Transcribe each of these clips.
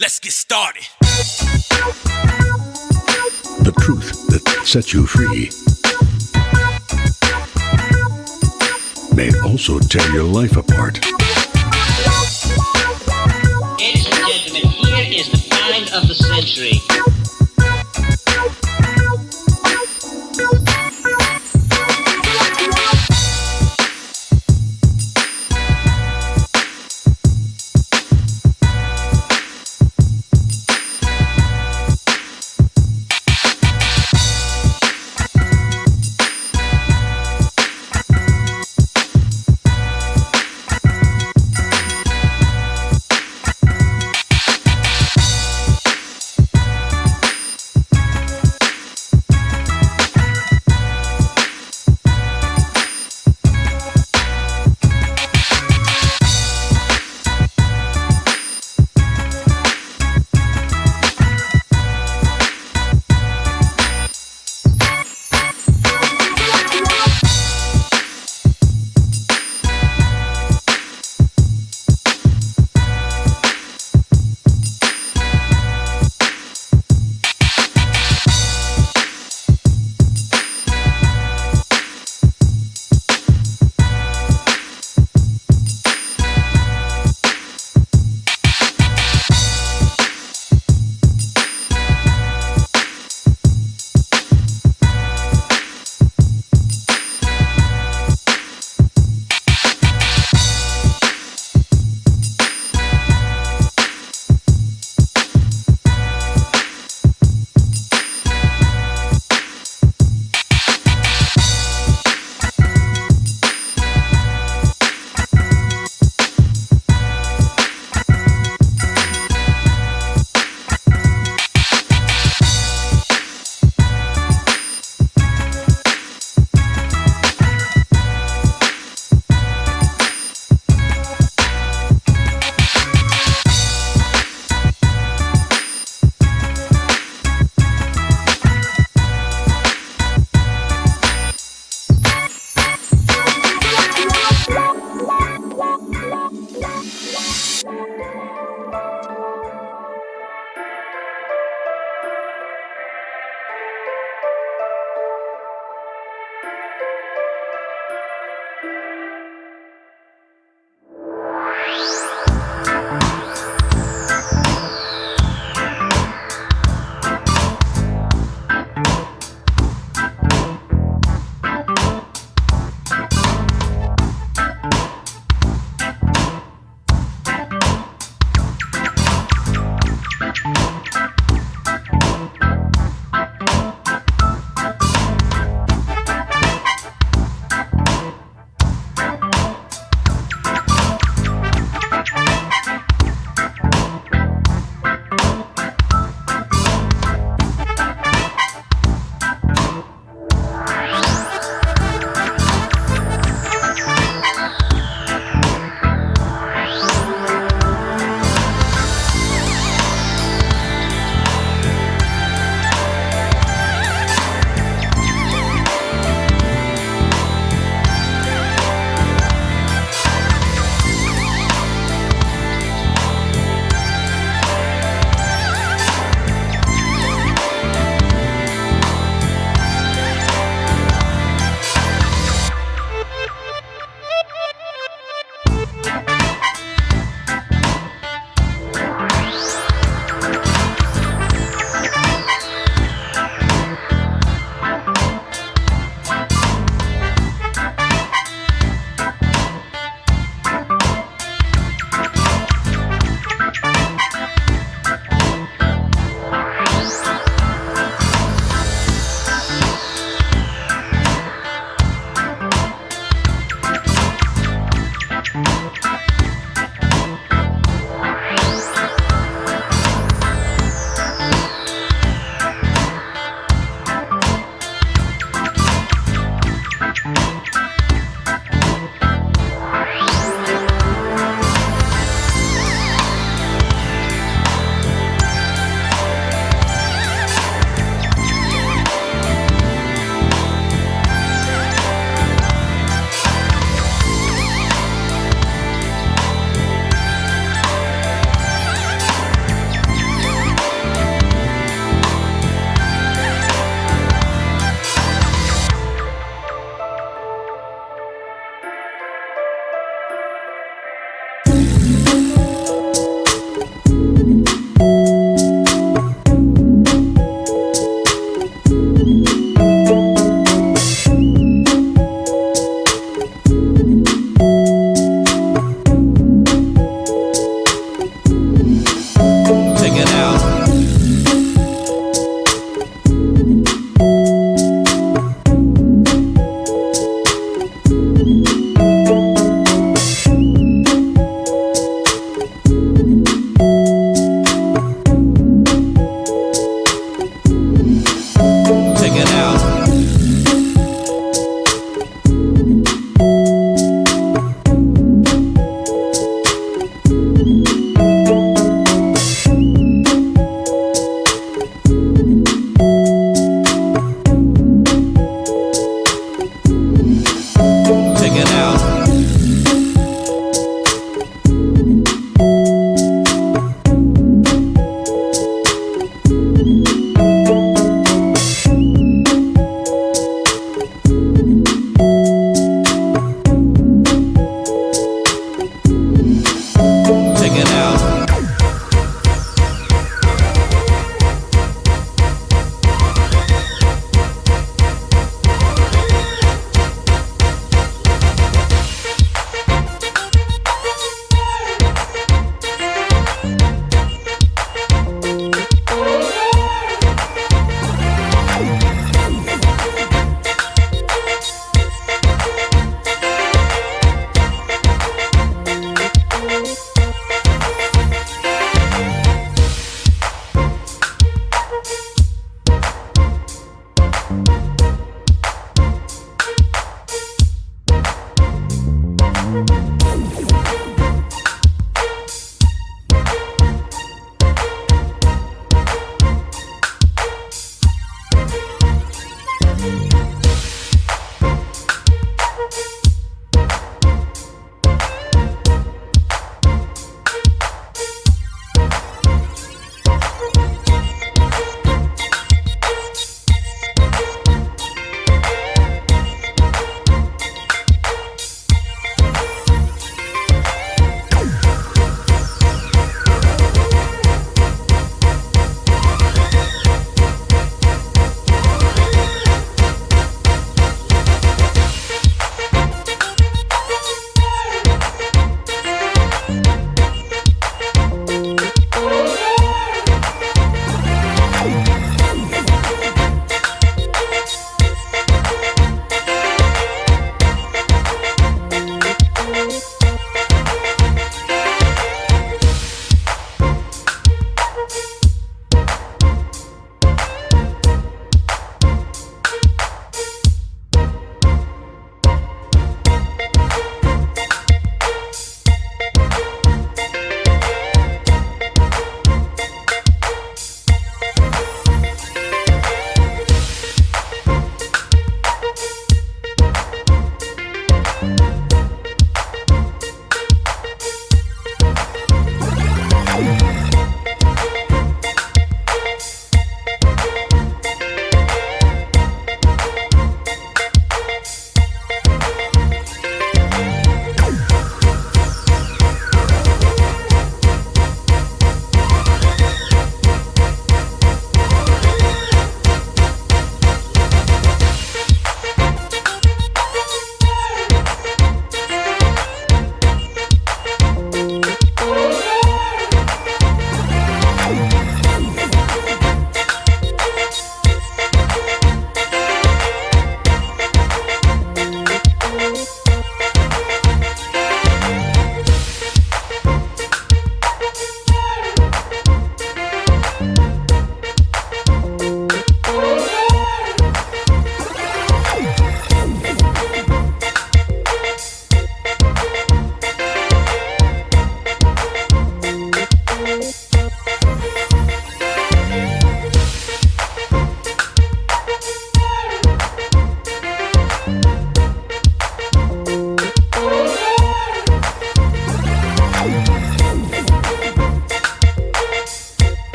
Let's get started. The truth that sets you free may also tear your life apart. Ladies and gentlemen, here is the find of the century.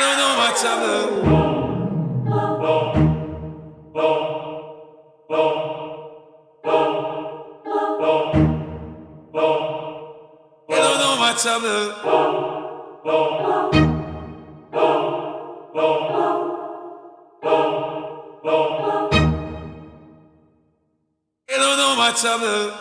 don't know my time. You don't know my time. You don't know my time.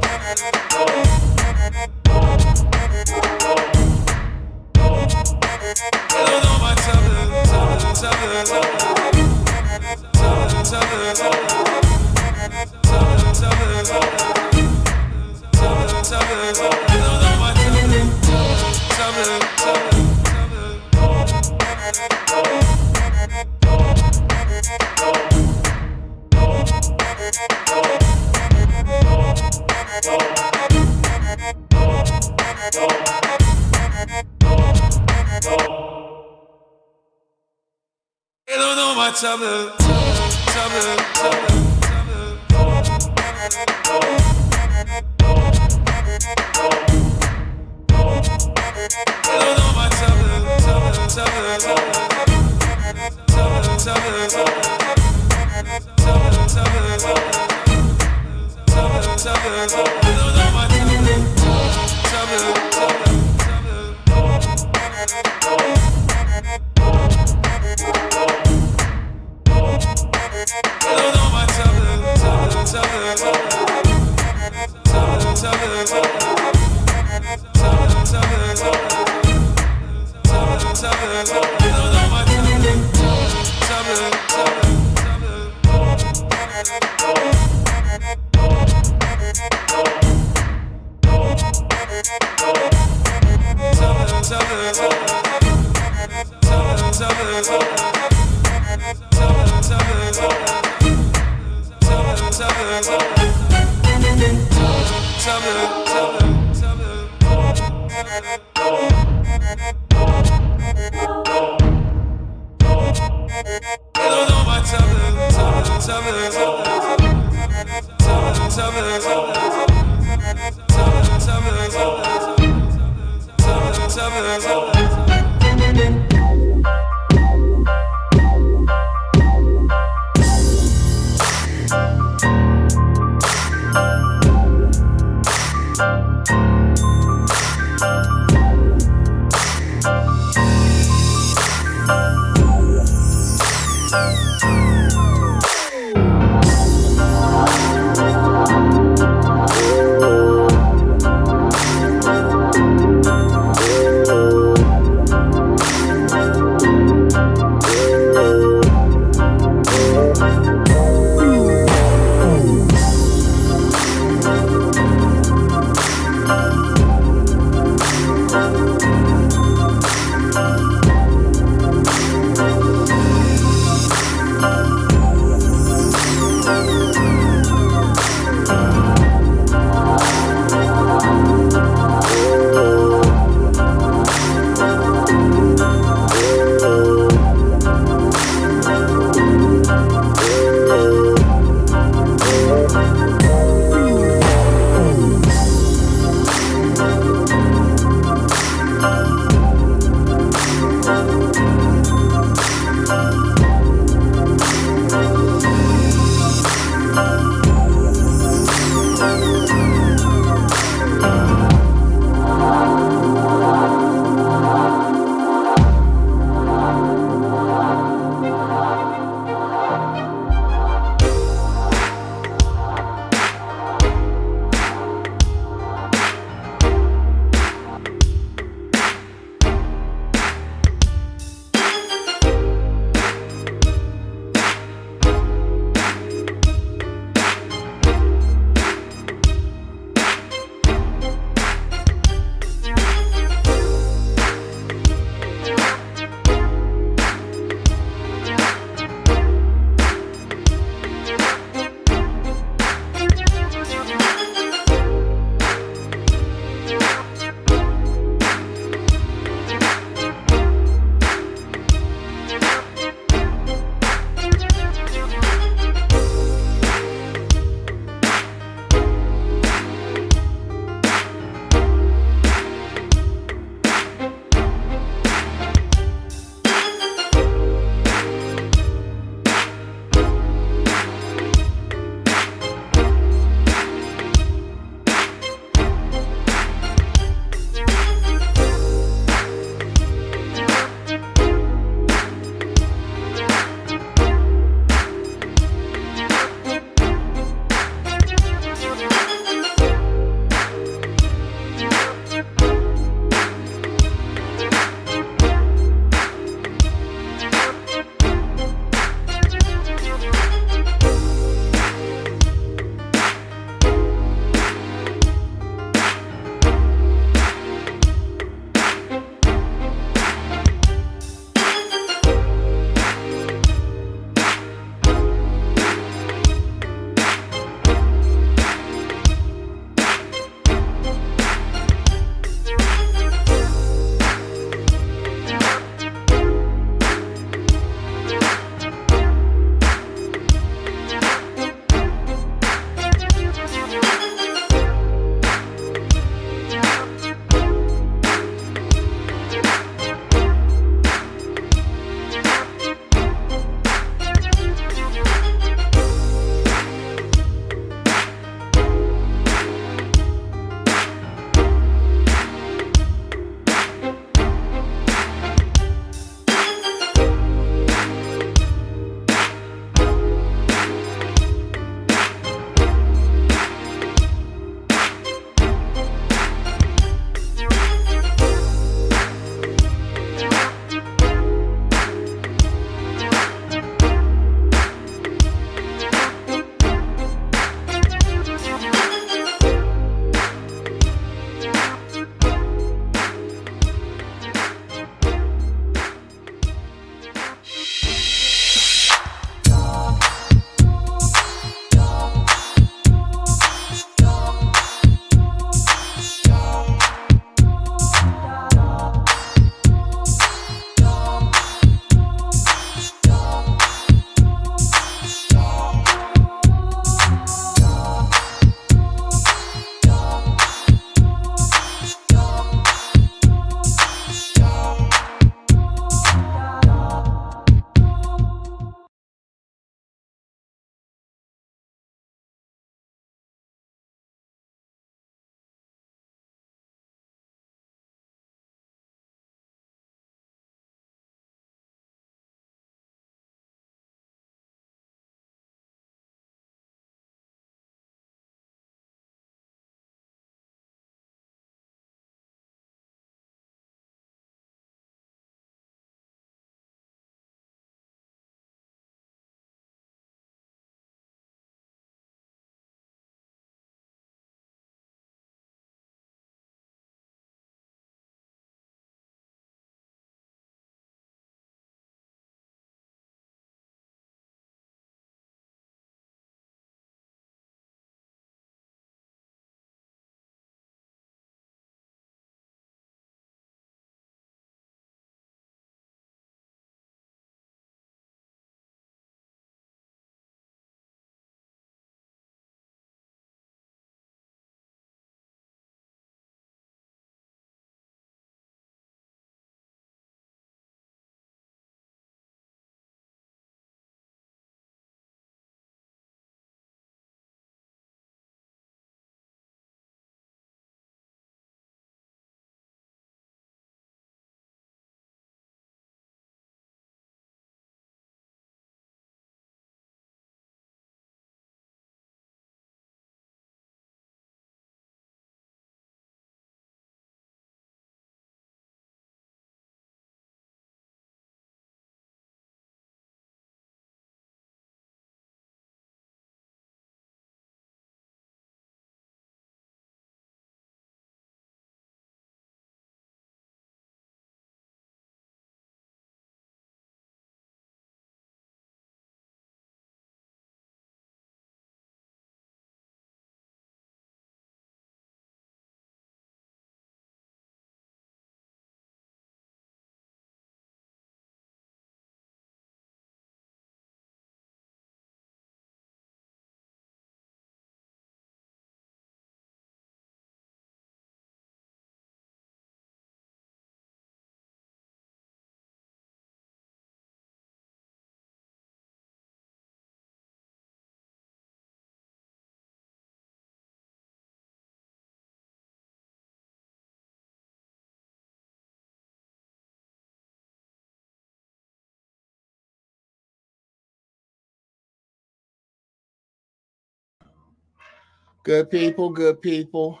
Good people, good people.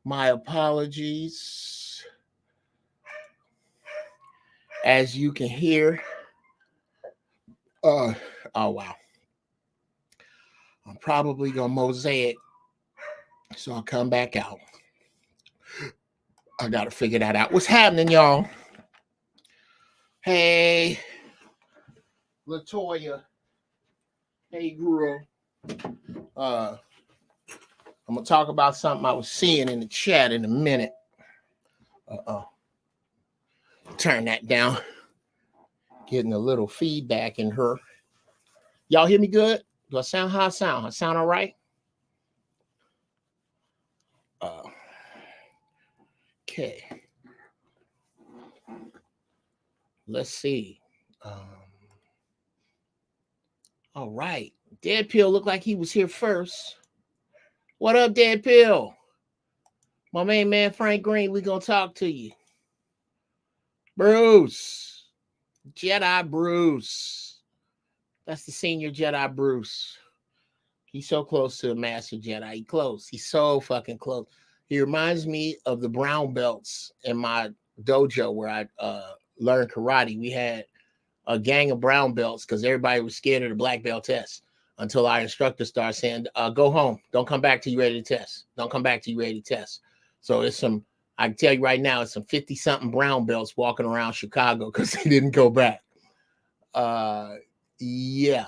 My apologies. As you can hear, oh wow. I'm probably gonna mosaic, so I'll come back out. I gotta figure that out. What's happening, y'all? Hey, Latoya. Hey, girl. I'm gonna talk about something I was seeing in the chat in a minute. Turn that down. Getting a little feedback in her. Y'all hear me good? Do I sound how I sound? I sound all right? Okay. Let's see. All right. Dead Pill looked like he was here first. What up, Dead Pill? My main man, Frank Green, we gonna talk to you. Bruce. Jedi Bruce. That's the senior Jedi Bruce. He's so close to the Master Jedi. He's close. He's so fucking close. He reminds me of the brown belts in my dojo where I learned karate. We had a gang of brown belts because everybody was scared of the black belt test until our instructor started saying, go home. Don't come back till you're ready to test. Don't come back till you're ready to test. So it's some, I can tell you right now, it's some 50-something brown belts walking around Chicago because they didn't go back. Yeah.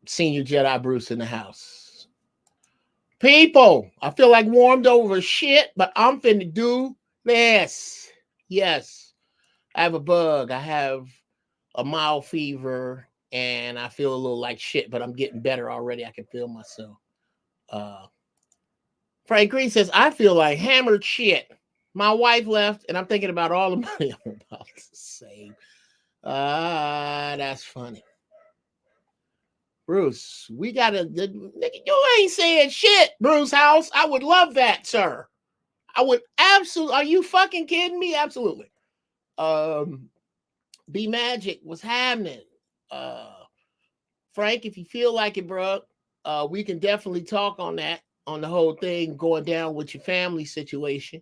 Senior Jedi Bruce in the house. People, I feel like warmed over shit, but I'm finna do this. Yes, I have a bug. I have a mild fever, and I feel a little like shit, but I'm getting better already. I can feel myself. Frank Green says, I feel like hammered shit. My wife left, and I'm thinking about all the money I'm about to save. That's funny. Bruce, we gotta, nigga, you ain't saying shit, Bruce House. I would love that, sir. I would absolutely, are you fucking kidding me? Absolutely. B Magic, what's happening? Frank, if you feel like it, bro, we can definitely talk on that, on the whole thing going down with your family situation.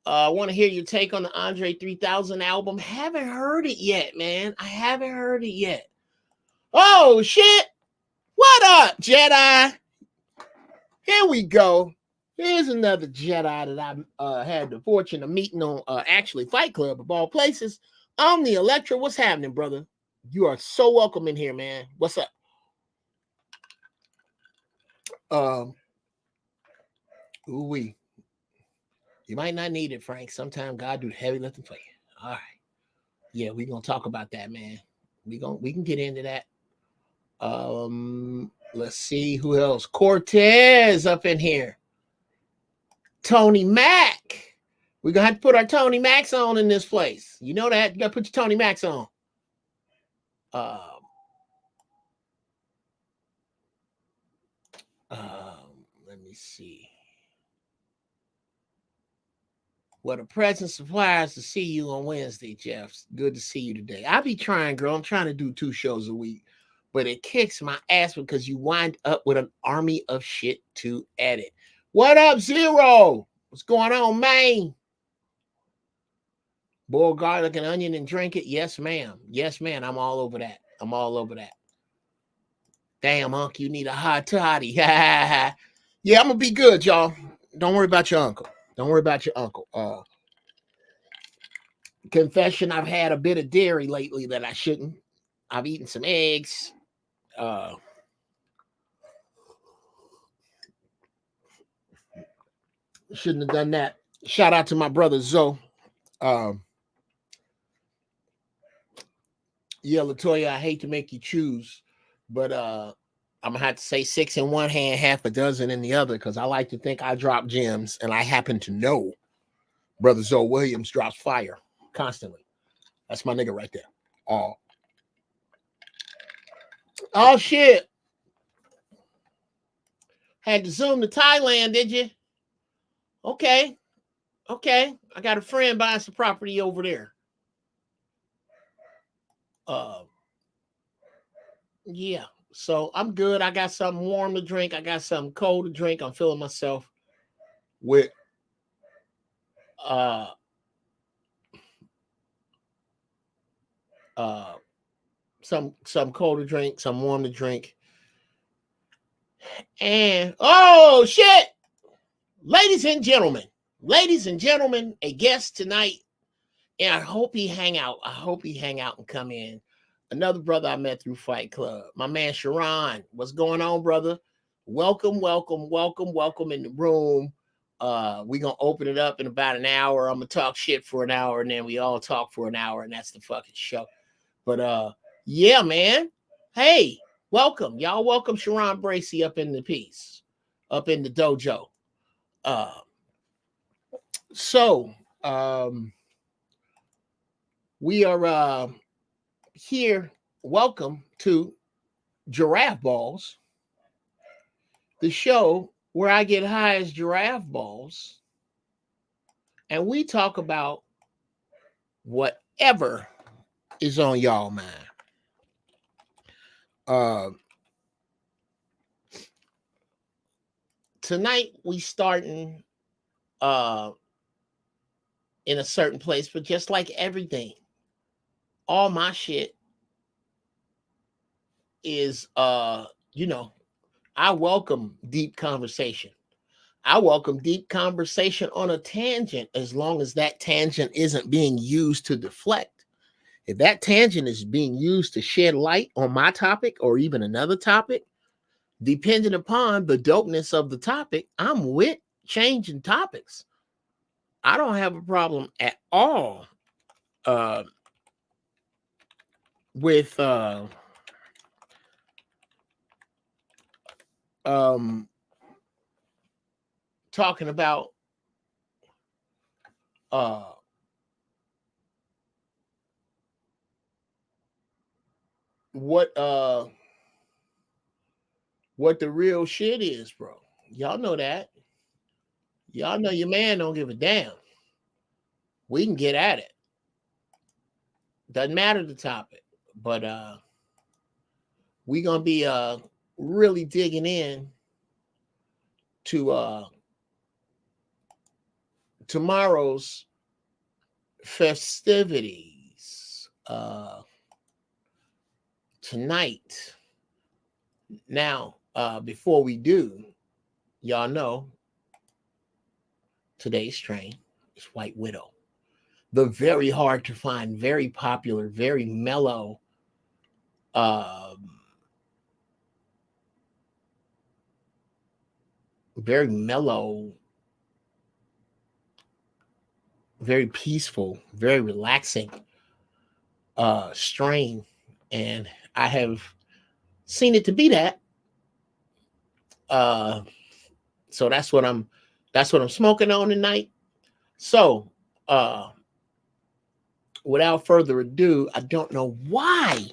I want to hear your take on the Andre 3000 album. Haven't heard it yet, man. I haven't heard it yet. Oh, shit. What up, Jedi? Here we go. Here's another Jedi that I had the fortune of meeting on actually Fight Club of all places. Omni Electra, what's happening, brother? You are so welcome in here, man. What's up? Ooh-wee. You might not need it, Frank. Sometimes God do the heavy lifting for you. All right. Yeah, we're gonna talk about that, man. We can get into that. Let's see who else. Cortez up in here. Tony Mac. We're gonna have to put our Tony Macs on in this place. You know that. You gotta put your Tony Macs on. Let me see. What a pleasant surprise to see you on Wednesday, Jeff. Good to see you today. I'll be trying, girl. I'm trying to do 2 shows a week, but it kicks my ass because you wind up with an army of shit to edit. What up, Zero? What's going on, man? Boil garlic and onion and drink it? Yes, ma'am. Yes, ma'am. I'm all over that. I'm all over that. Damn, Unc, you need a hot toddy. Yeah, I'm gonna be good, y'all. Don't worry about your uncle. Don't worry about your uncle. Confession, I've had a bit of dairy lately that I shouldn't. I've eaten some eggs. Shouldn't have done that. Shout out to my brother Zoe. Yeah, Latoya, I hate to make you choose, but I'm gonna have to say 6 in one hand, half a dozen in the other, because I like to think I drop gems, and I happen to know Brother Zoe Williams drops fire constantly. That's my nigga right there. Oh shit. Had to zoom to Thailand, did you? Okay. I got a friend buying some property over there. Yeah. So I'm good. I got something warm to drink. I got something cold to drink. I'm feeling myself with uh uh some cold to drink, some warm to drink. And oh shit, ladies and gentlemen, a guest tonight. And I hope he hang out. I hope he hang out and come in. Another brother I met through Fight Club. My man Sharon. What's going on, brother? Welcome, welcome, welcome, welcome in the room. We're gonna open it up in about an hour. I'm gonna talk shit for an hour, and then we all talk for an hour, and that's the fucking show. But yeah, man. Hey, welcome. Y'all welcome Sharon Bracy up in the piece, up in the dojo. Uh so we are here. Welcome to Giraffe Balls, the show where I get high as giraffe balls and we talk about whatever is on y'all mind. Tonight we starting in a certain place, but just like everything, all my shit is you know, I welcome deep conversation. I welcome deep conversation on a tangent as long as that tangent isn't being used to deflect. If that tangent is being used to shed light on my topic or even another topic, depending upon the dopeness of the topic, I'm with changing topics. I don't have a problem at all with talking about what the real shit is, bro. Y'all know that. Y'all know your man don't give a damn. We can get at it. Doesn't matter the topic. But we gonna be really digging in to tomorrow's festivities tonight. Now, before we do, y'all know today's train is White Widow. The very hard to find, very popular, very mellow very mellow, very peaceful, very relaxing strain. And I have seen it to be that. So that's what I'm smoking on tonight. So without further ado, I don't know why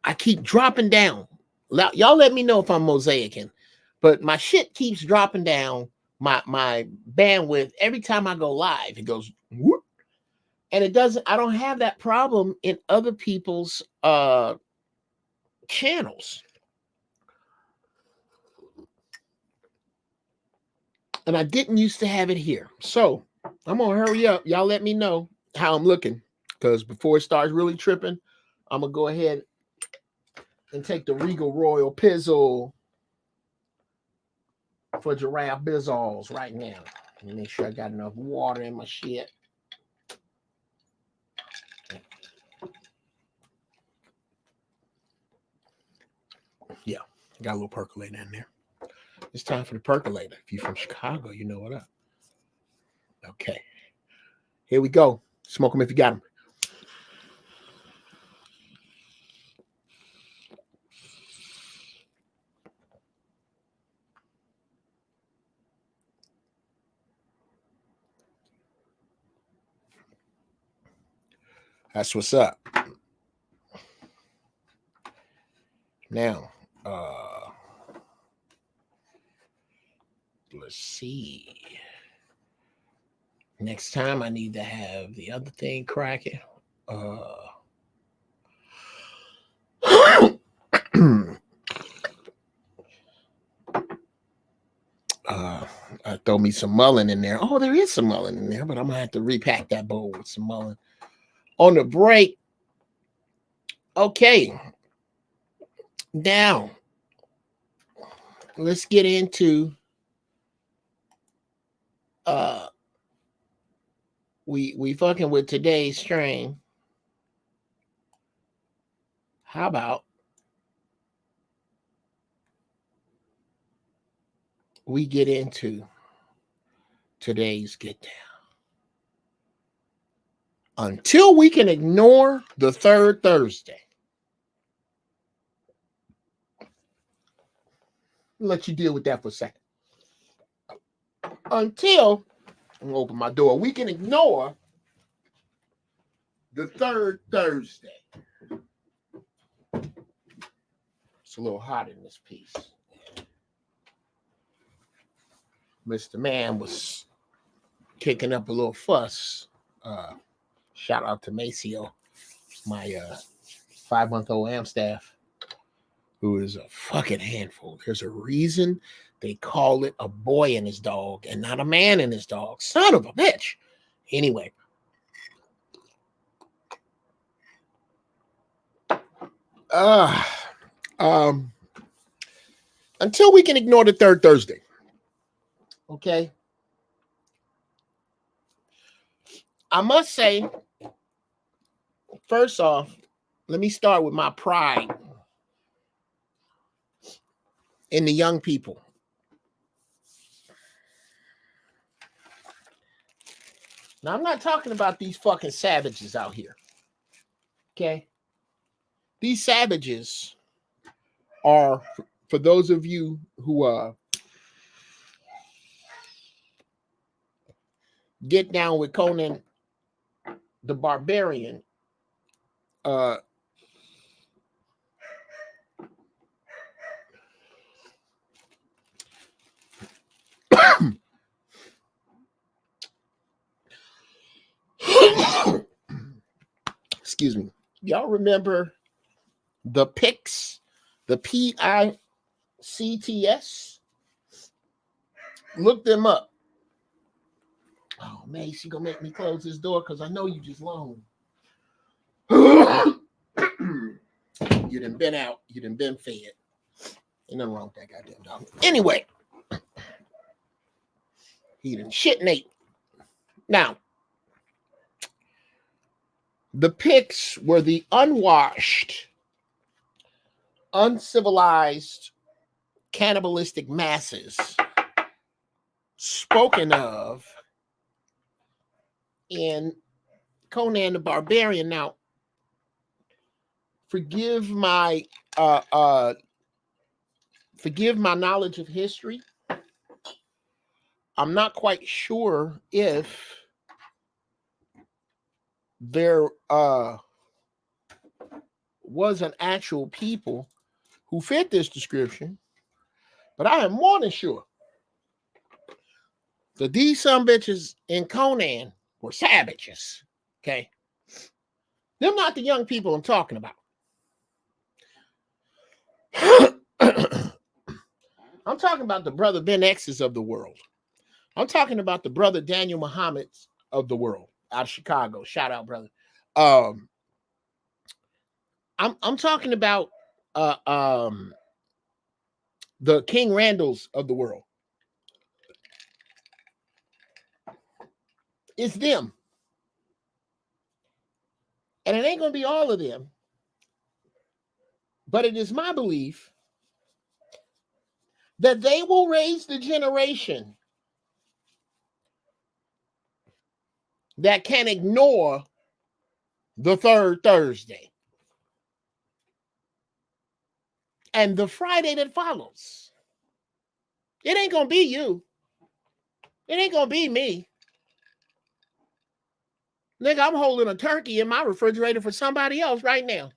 I keep dropping down. Y'all let me know if I'm mosaicing, but my shit keeps dropping down. My bandwidth every time I go live, it goes whoop, and it doesn't. I don't have that problem in other people's channels, and I didn't used to have it here. So I'm gonna hurry up. Y'all let me know how I'm looking, because before it starts really tripping, I'm gonna go ahead and take the Regal Royal Pizzle for Giraffe Bizzles right now. Let me make sure I got enough water in my shit. Yeah, got a little percolator in there. It's time for the percolator. If you're from Chicago, you know what up. Okay, here we go. Smoke them if you got them. That's what's up. Now, let's see. Next time I need to have the other thing cracking. Throw me some mullein in there. Oh, there is some mullein in there, but I'm gonna have to repack that bowl with some mullein on the break. Okay, now let's get into we fucking with today's strain. How about we get into today's get down? Until we can ignore the third Thursday. I'll let you deal with that for a second. Until I'm gonna open my door, we can ignore the third Thursday. It's a little hot in this piece. Mr. Man was kicking up a little fuss. Shout out to Maceo, my 5-month-old am staff, who is a fucking handful. There's a reason they call it a boy and his dog and not a man and his dog. Son of a bitch. Anyway. Until we can ignore the third Thursday. Okay. I must say, first off, let me start with my pride in the young people. Now, I'm not talking about these fucking savages out here. Okay? These savages are, for those of you who get down with Conan the Barbarian, excuse me. Y'all remember the PICS, the PICTS? Look them up. Oh, man, she gonna make me close this door because I know you just long. You done been out. You done been fed. Ain't nothing wrong with that goddamn dog. Anyway, he done shit Nate. Now, the PICS were the unwashed, uncivilized, cannibalistic masses spoken of in Conan the Barbarian. Now, forgive my knowledge of history. I'm not quite sure if there was an actual people who fit this description, but I am more than sure that these some bitches in Conan were savages. Okay, them not the young people I'm talking about. I'm talking about the brother Ben X's of the world. I'm talking about the brother Daniel Muhammad's of the world out of Chicago. Shout out, brother. I'm talking about the King Randalls of the world. It's them. And it ain't going to be all of them. But it is my belief that they will raise the generation that can ignore the third Thursday and the Friday that follows. It ain't going to be you. It ain't going to be me. Nigga, I'm holding a turkey in my refrigerator for somebody else right now.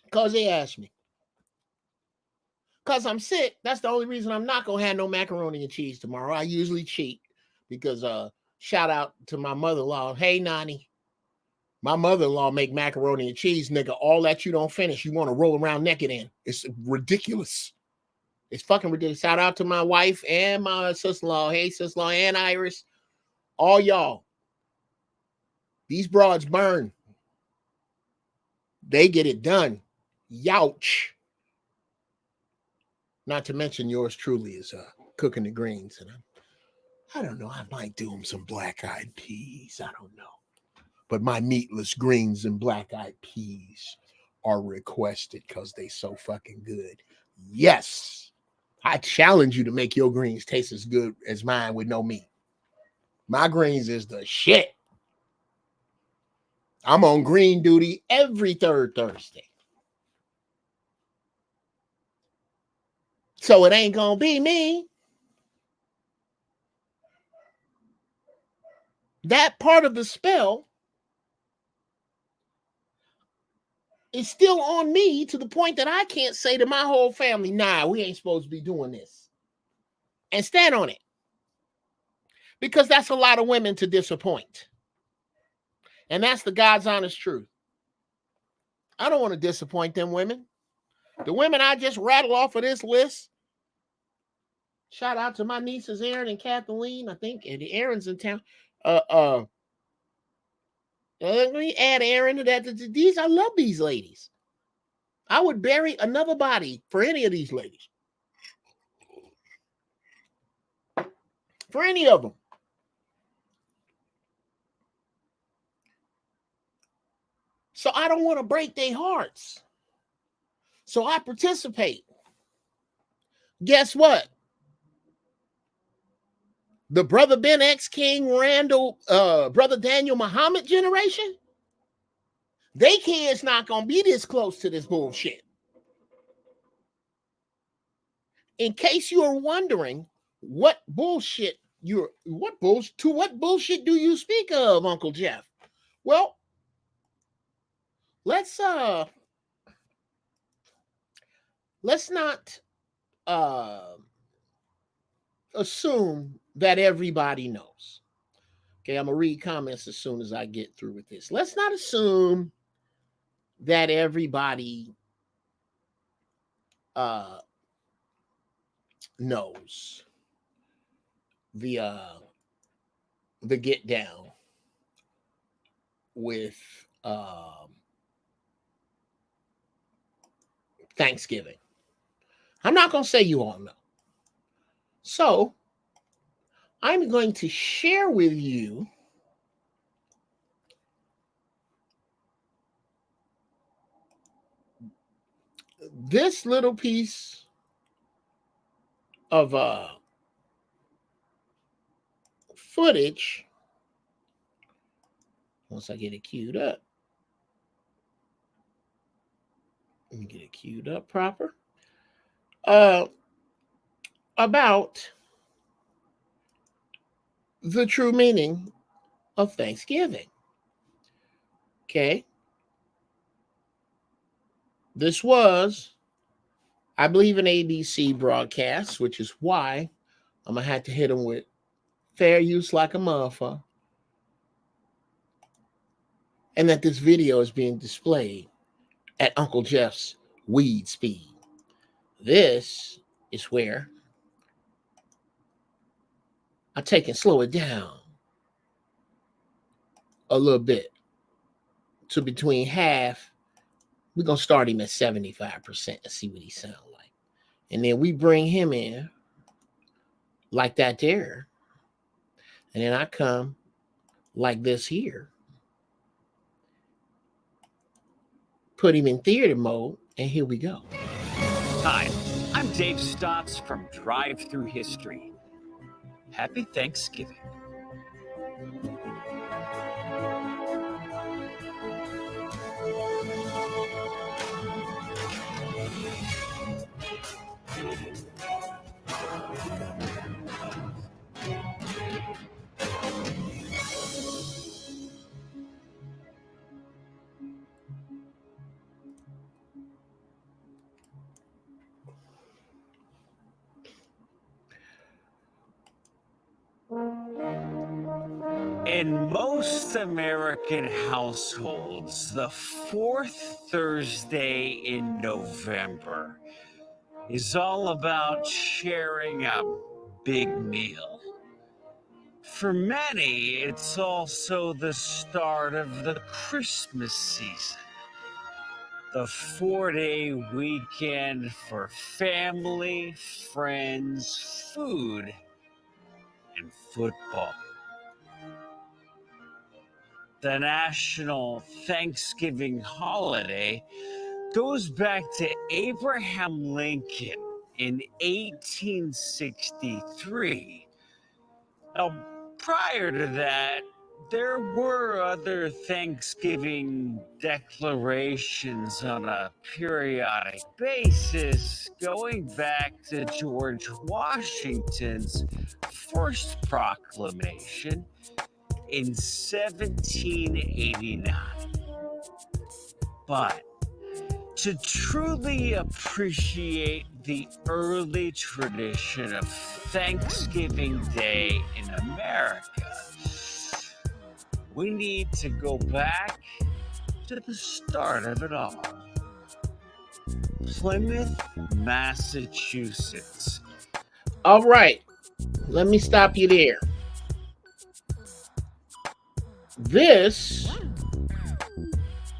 Because they asked me. Because I'm sick. That's the only reason I'm not going to have no macaroni and cheese tomorrow. I usually cheat because shout out to my mother-in-law. Hey, Nani. My mother-in-law make macaroni and cheese, nigga. All that you don't finish, you want to roll around naked in. It's ridiculous. It's fucking ridiculous. Shout out to my wife and my sister-in-law. Hey, sister-in-law and Iris. All y'all. These broads burn. They get it done. Youch. Not to mention yours truly is cooking the greens. And I don't know. I might do them some black-eyed peas. I don't know. But my meatless greens and black-eyed peas are requested because they so fucking good. Yes. I challenge you to make your greens taste as good as mine with no meat. My greens is the shit. I'm on green duty every third Thursday. So it ain't gonna be me. That part of the spell is still on me to the point that I can't say to my whole family, nah, we ain't supposed to be doing this. And stand on it. Because that's a lot of women to disappoint. And that's the God's honest truth. I don't want to disappoint them women. The women I just rattled off of this list. Shout out to my nieces, Erin and Kathleen. I think Erin's in town. Let me add Erin to that. I love these ladies. I would bury another body for any of these ladies. For any of them. So I don't want to break their hearts. So I participate. Guess what? The Brother Ben X King Randall, Brother Daniel Muhammad generation, they kids not going to be this close to this bullshit. In case you are wondering what bullshit do you speak of, Uncle Jeff? Well, let's not assume that everybody knows. Okay, I'm gonna read comments as soon as I get through with this. Let's not assume that everybody knows the get down with Thanksgiving. I'm not gonna say you all know. So I'm going to share with you this little piece of footage. Once I get it queued up. Let me get it queued up proper. About the true meaning of Thanksgiving. Okay. This was, I believe, an ABC broadcast, which is why I'm going to have to hit them with fair use like a motherfucker. And that this video is being displayed at Uncle Jeff's weed speed. This is where I take and slow it down a little bit to between half. We're going to start him at 75% and see what he sounds like. And then we bring him in like that there. And then I come like this here. Put him in theater mode, and here we go. Hi, I'm Dave Stotts from Drive Through History. Happy Thanksgiving. In most American households, the fourth Thursday in November is all about sharing a big meal. For many, it's also the start of the Christmas season, the 4-day weekend for family, friends, food, and football. The national Thanksgiving holiday goes back to Abraham Lincoln in 1863. Now, prior to that, there were other Thanksgiving declarations on a periodic basis, going back to George Washington's first proclamation in 1789. But to truly appreciate the early tradition of Thanksgiving Day in America, we need to go back to the start of it all. Plymouth, Massachusetts. All right, let me stop you there. This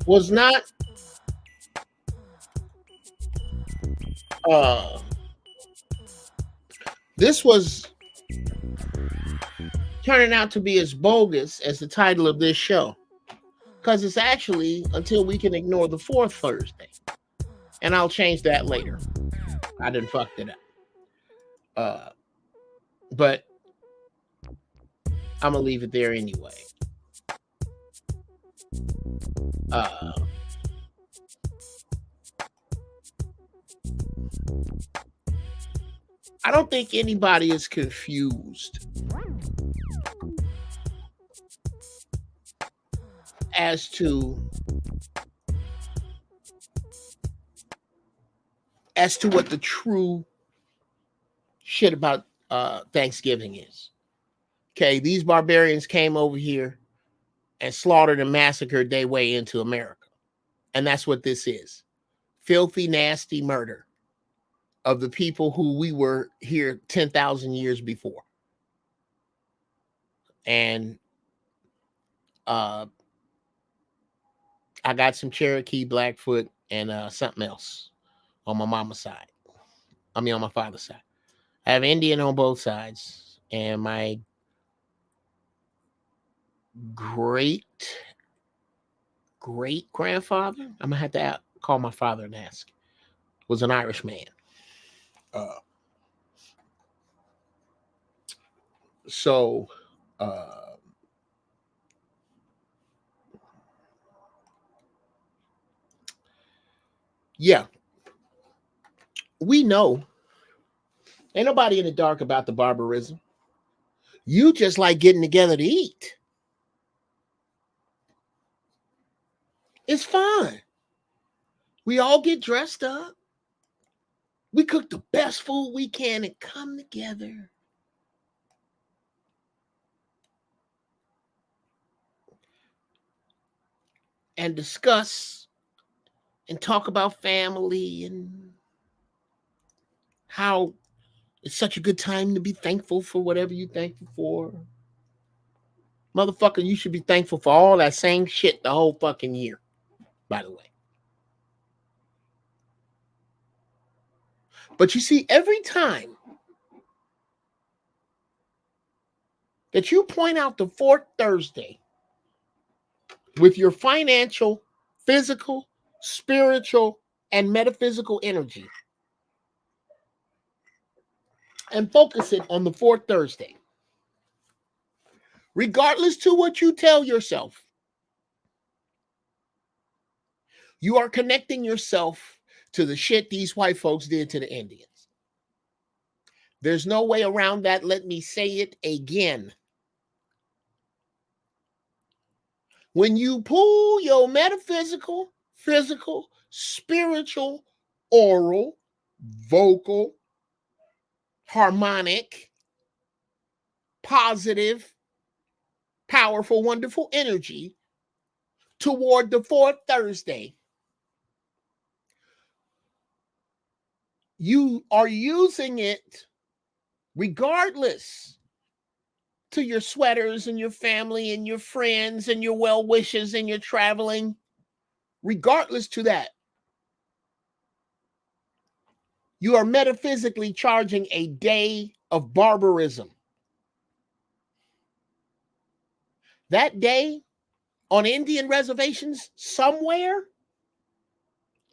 was not this was turning out to be as bogus as the title of this show, because it's actually Until We Can Ignore the Fourth Thursday, and I'll change that later. I done fucked it up, but I'm gonna leave it there anyway. I don't think anybody is confused as to what the true shit about Thanksgiving is. Okay, these barbarians came over here and slaughtered and massacred their way into America. And that's what this is. Filthy, nasty murder of the people who we were here 10,000 years before. And I got some Cherokee, Blackfoot, and something else on my mama's side. On my father's side. I have Indian on both sides. And my great grandfather, I'm gonna have to call my father and ask, was an Irish man. Yeah, we know ain't nobody in the dark about the barbarism. You just like getting together to eat. It's fun. We all get dressed up. We cook the best food we can and come together. And discuss and talk about family and how it's such a good time to be thankful for whatever you're thankful for. Motherfucker, you should be thankful for all that same shit the whole fucking year, by the way. But you see, every time that you point out the fourth Thursday with your financial, physical, spiritual, and metaphysical energy and focus it on the fourth Thursday, regardless to what you tell yourself, you are connecting yourself to the shit these white folks did to the Indians. There's no way around that. Let me say it again. When you pull your metaphysical, physical, spiritual, oral, vocal, harmonic, positive powerful, wonderful energy toward the fourth Thursday. You are using it regardless to your sweaters and your family and your friends and your well wishes and your traveling, regardless to that. You are metaphysically charging a day of barbarism. That day on Indian reservations somewhere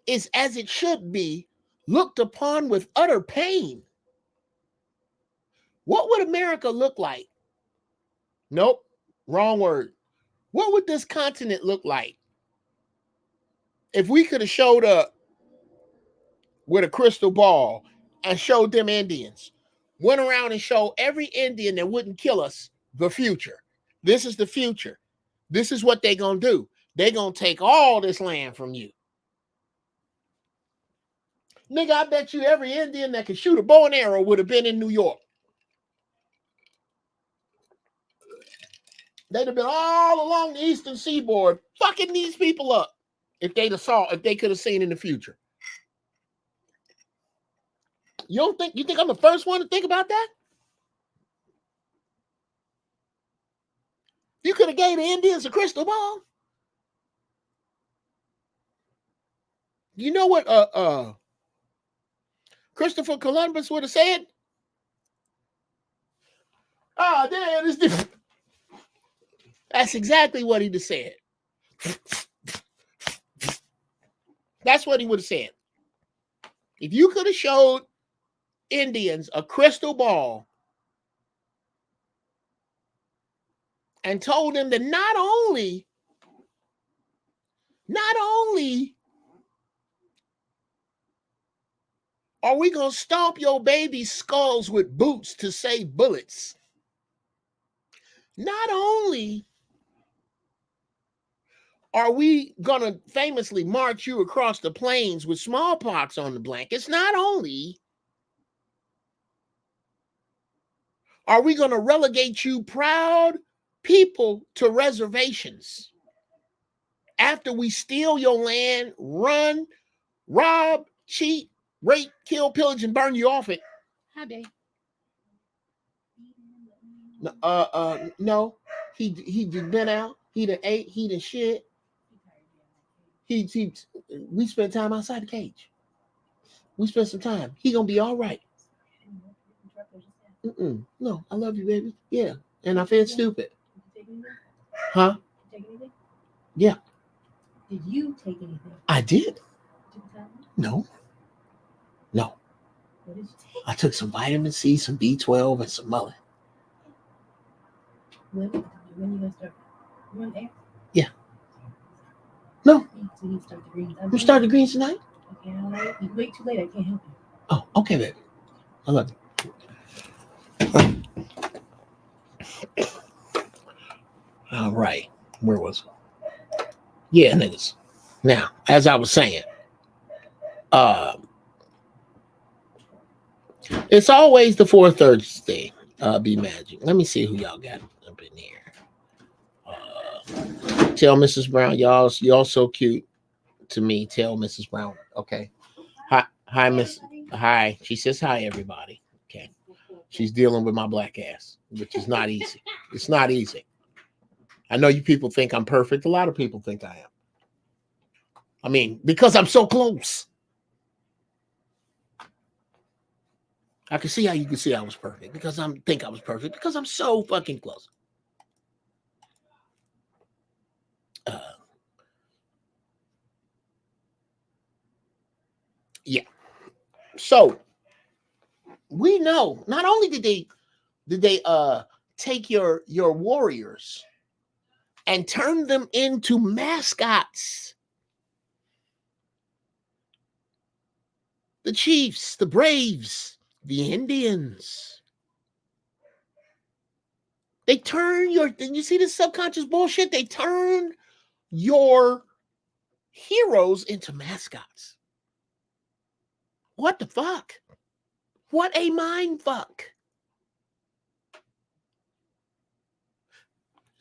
is, as it should be, looked upon with utter pain. What would America look like? Nope, wrong word. What would this continent look like if we could have showed up with a crystal ball and showed them Indians, went around and showed every Indian that wouldn't kill us the future? This is the future. This is what they're going to do. They're going to take all this land from you. Nigga, I bet you every Indian that could shoot a bow and arrow would have been in New York. They'd have been all along the eastern seaboard fucking these people up if they could have seen in the future. You think I'm the first one to think about that? You could have gave the Indians a crystal ball. You know what Christopher Columbus would have said? Oh, damn, this different. That's exactly what he'd have said. That's what he would have said. If you could have showed Indians a crystal ball and told them that not only are we going to stomp your baby's skulls with boots to save bullets, not only are we going to famously march you across the plains with smallpox on the blankets, not only are we going to relegate you proud people to reservations after we steal your land, run, rob, cheat, rape, kill, pillage, and burn you off it. Hi, babe. No. He just been out. He done ate. He done shit. We spent time outside the cage. We spent some time. He gonna be all right. No, I love you, baby. Yeah, and I feel stupid. Huh? Yeah. Did you take anything? I did. No. What did you take? I took some vitamin C, some B12, and some mullet. When you gonna start? You want eggs? Yeah. No. So you need to start the greens. You start the greens tonight? Okay, all right. You wait too late. I can't help you. Oh, okay, baby. I love you. All right. Where was it? Yeah, niggas. Now, as I was saying, it's always the fourth Thursday. Be magic. Let me see who y'all got up in here. Tell Mrs. Brown, y'all so cute to me. Tell Mrs. Brown. Okay. Hi, Miss. Hi. She says hi, everybody. Okay. She's dealing with my black ass, which is not easy. It's not easy. I know you people think I'm perfect. A lot of people think I am. I mean, because I'm so close. I can see how you can see I was perfect because I think I was perfect because I'm so fucking close. Yeah. So we know not only did they take your warriors and turn them into mascots. The Chiefs, the Braves, the Indians. They turn you see this subconscious bullshit? They turn your heroes into mascots. What the fuck? What a mind fuck.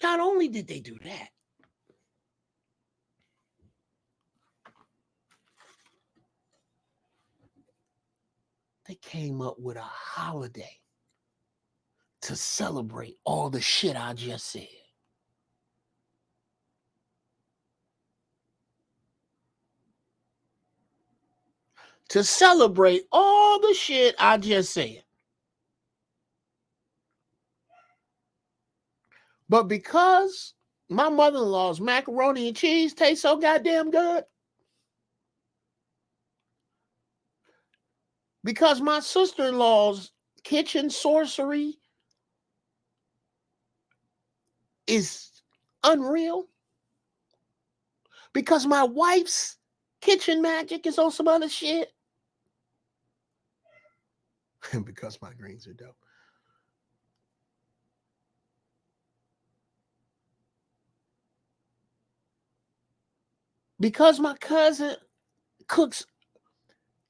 Not only did they do that, they came up with a holiday to celebrate all the shit I just said. To celebrate all the shit I just said. But because my mother-in-law's macaroni and cheese tastes so goddamn good, because my sister-in-law's kitchen sorcery is unreal, because my wife's kitchen magic is on some other shit, and because my greens are dope. Because my cousin cooks,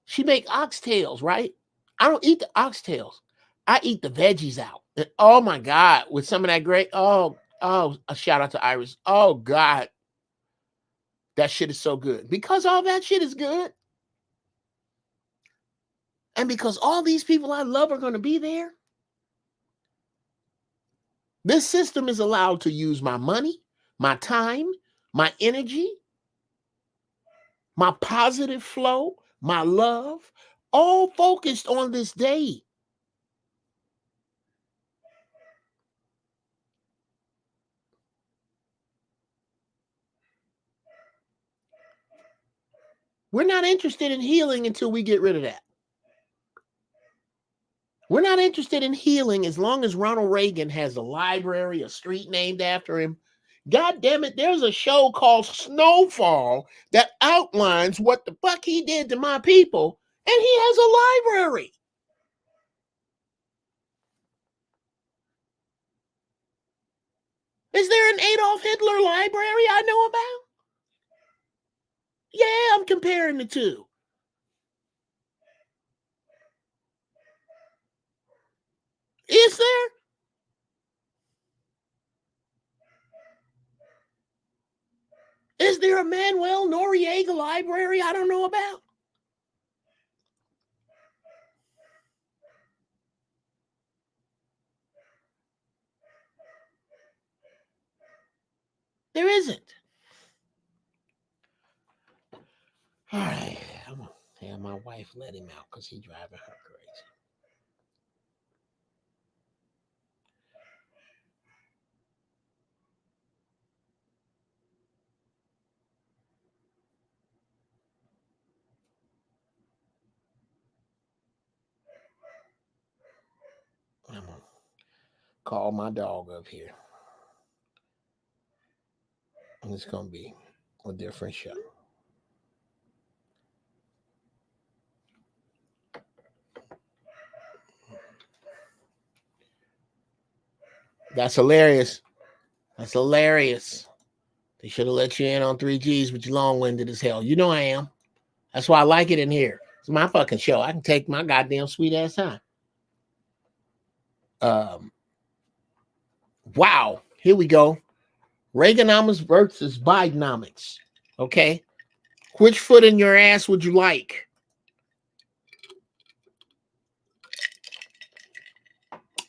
she make oxtails, right? I don't eat the oxtails. I eat the veggies out. And oh my God, with some of that great, a shout out to Iris. Oh God, that shit is so good. Because all that shit is good. And because all these people I love are going to be there, this system is allowed to use my money, my time, my energy, my positive flow, my love, all focused on this day. We're not interested in healing until we get rid of that. We're not interested in healing as long as Ronald Reagan has a library, a street named after him. God damn it, there's a show called Snowfall that outlines what the fuck he did to my people, and he has a library. Is there an Adolf Hitler library I know about? Yeah, I'm comparing the two. Is there? Is there a Manuel Noriega library I don't know about? There isn't. All right, I'm gonna have my wife let him out because he's driving her crazy. I'm gonna call my dog up here. And it's gonna be a different show. That's hilarious. That's hilarious. They should have let you in on 3Gs, but you're long-winded as hell. You know I am. That's why I like it in here. It's my fucking show. I can take my goddamn sweet ass time. Wow. Here we go. Reaganomics versus Bidenomics. Okay. Which foot in your ass would you like?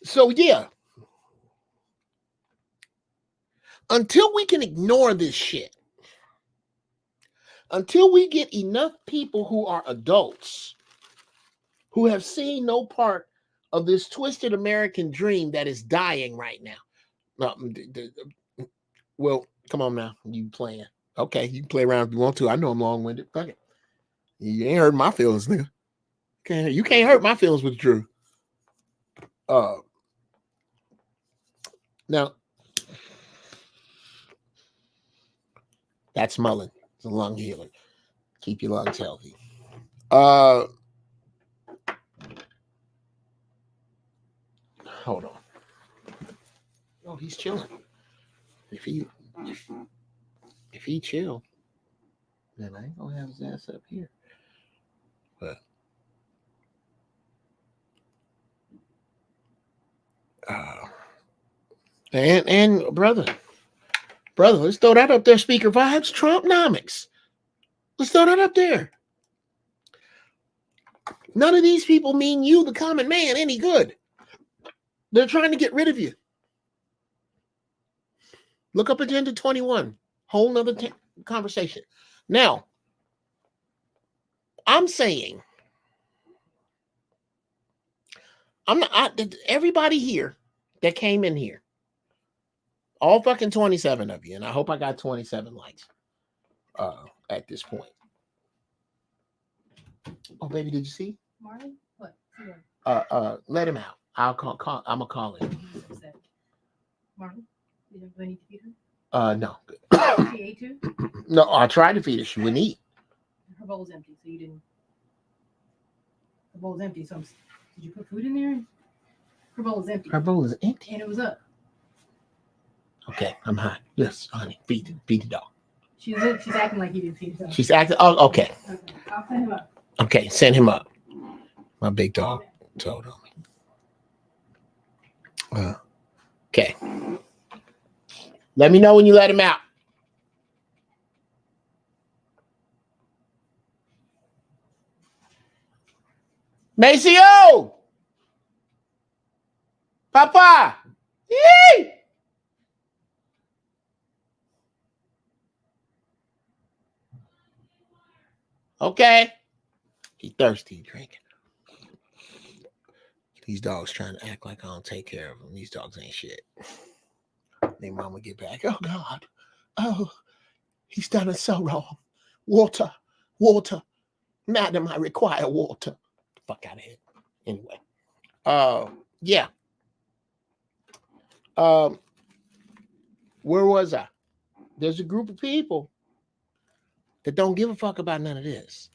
So yeah. Until we can ignore this shit, until we get enough people who are adults, who have seen no part of this twisted American dream that is dying right now. Well, come on now. You playing. Okay, you can play around if you want to. I know I'm long-winded. Fuck it. You ain't hurt my feelings, nigga. Okay, you can't hurt my feelings with the truth. Now, that's Mullen. It's a lung healer. Keep your lungs healthy. Hold on. Oh, he's chilling. If he chill, then I ain't gonna have his ass up here. But and brother, Brother, let's throw that up there. Speaker vibes, Trumpnomics. Let's throw that up there. None of these people mean you, the common man, any good. They're trying to get rid of you. Look up Agenda 21. Whole nother conversation. Now, I'm saying, everybody here that came in here, all fucking 27 of you, and I hope I got 27 likes at this point. Oh, baby, did you see? Marlon? What? Let him out. I'm gonna call him. Marlon? Do I need to feed her? No. She ate too? No, I tried to feed her. She wouldn't eat. Her bowl was empty, so you didn't. The bowl was empty, so did you put food in there? Her bowl was empty. Her bowl is empty. And it was up. Okay, I'm hot. Yes, honey, feed the dog. She's acting like you didn't feed her. She's acting. Oh, okay. Okay, I'll send him up. Okay, send him up. My big dog told on me. Okay. Let me know when you let him out. Maceo! Papa! Yee! Okay. He thirsty, drinking. These dogs trying to act like I don't take care of them. These dogs ain't shit. Their mama get back. Oh, God. Oh, he's done it so wrong. Water. Madam, I require water. Fuck out of here. Anyway. Yeah. Where was I? There's a group of people that don't give a fuck about none of this.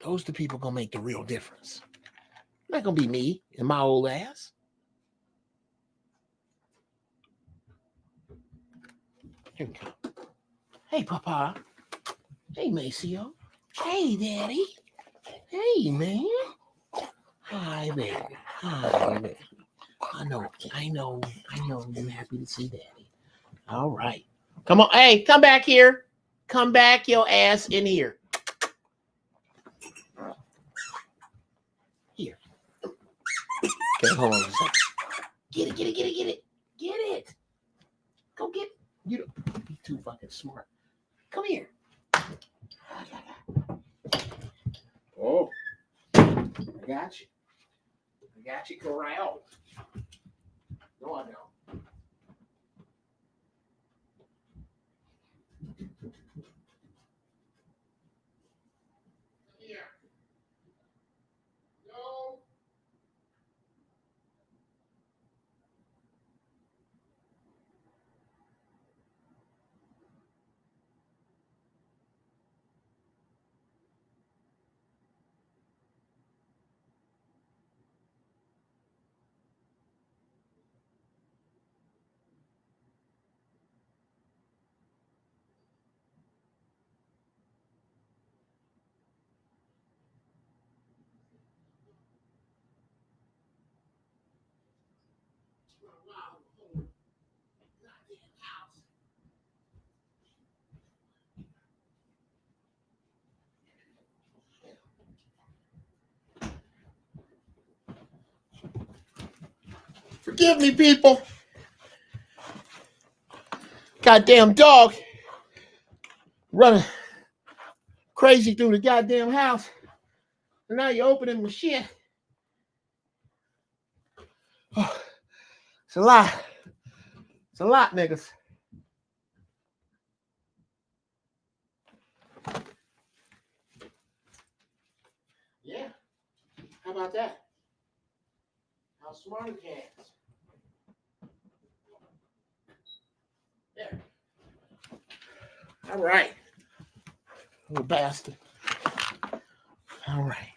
Those the people gonna make the real difference. Not gonna be me and my old ass. Here we go. Hey, Papa. Hey, Maceo. Hey, Daddy. Hey, man. Hi, baby. Hi, baby. I know. You're happy to see Daddy. All right. Come on. Hey, come back here. Come back your ass in here. Here. Okay, hold on a second. Get it. Get it. Go get it. You don't be too fucking smart. Come here. Oh. I got you. Corral. No, I don't. Here. No. Forgive me, people. Goddamn dog running crazy through the goddamn house. And now you're opening my shit. Oh, it's a lot. It's a lot, niggas. Yeah. How about that? How smart it is. There. All right. Little bastard. All right.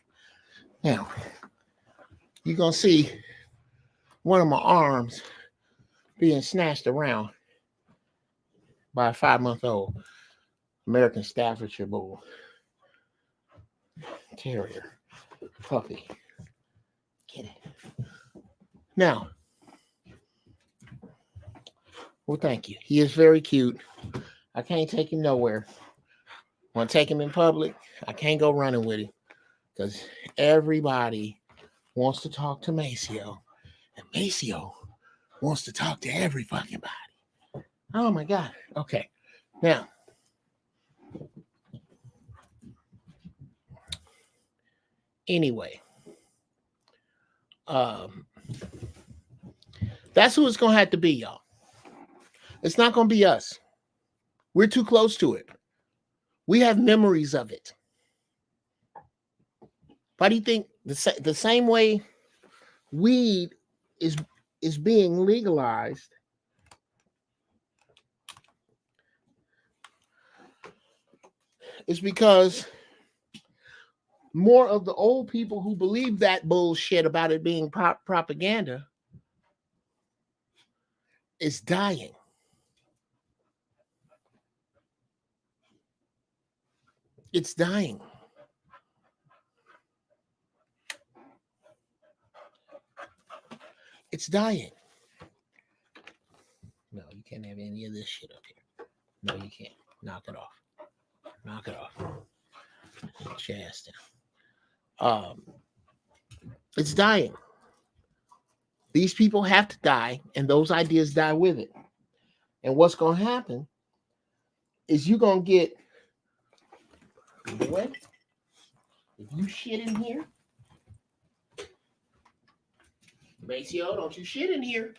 Now, you're going to see one of my arms being snatched around by a 5-month-old American Staffordshire Bull Terrier puppy. Get it. Now, Well, thank you. He is very cute. I can't take him nowhere. Want to take him in public? I can't go running with him because everybody wants to talk to Maceo, and Maceo wants to talk to every fucking body. Oh my God. Okay. Now, anyway, that's who it's gonna have to be, y'all. It's not gonna be us. We're too close to it. We have memories of it. Why do you think the same way weed is being legalized? It's because more of the old people who believe that bullshit about it being propaganda is dying. It's dying. It's dying. No, you can't have any of this shit up here. No, you can't. Knock it off. Knock it off. Put your ass down. It's dying. These people have to die, and those ideas die with it. And what's going to happen is you're going to get, boy, if you shit in here, Maceo, don't you shit in here.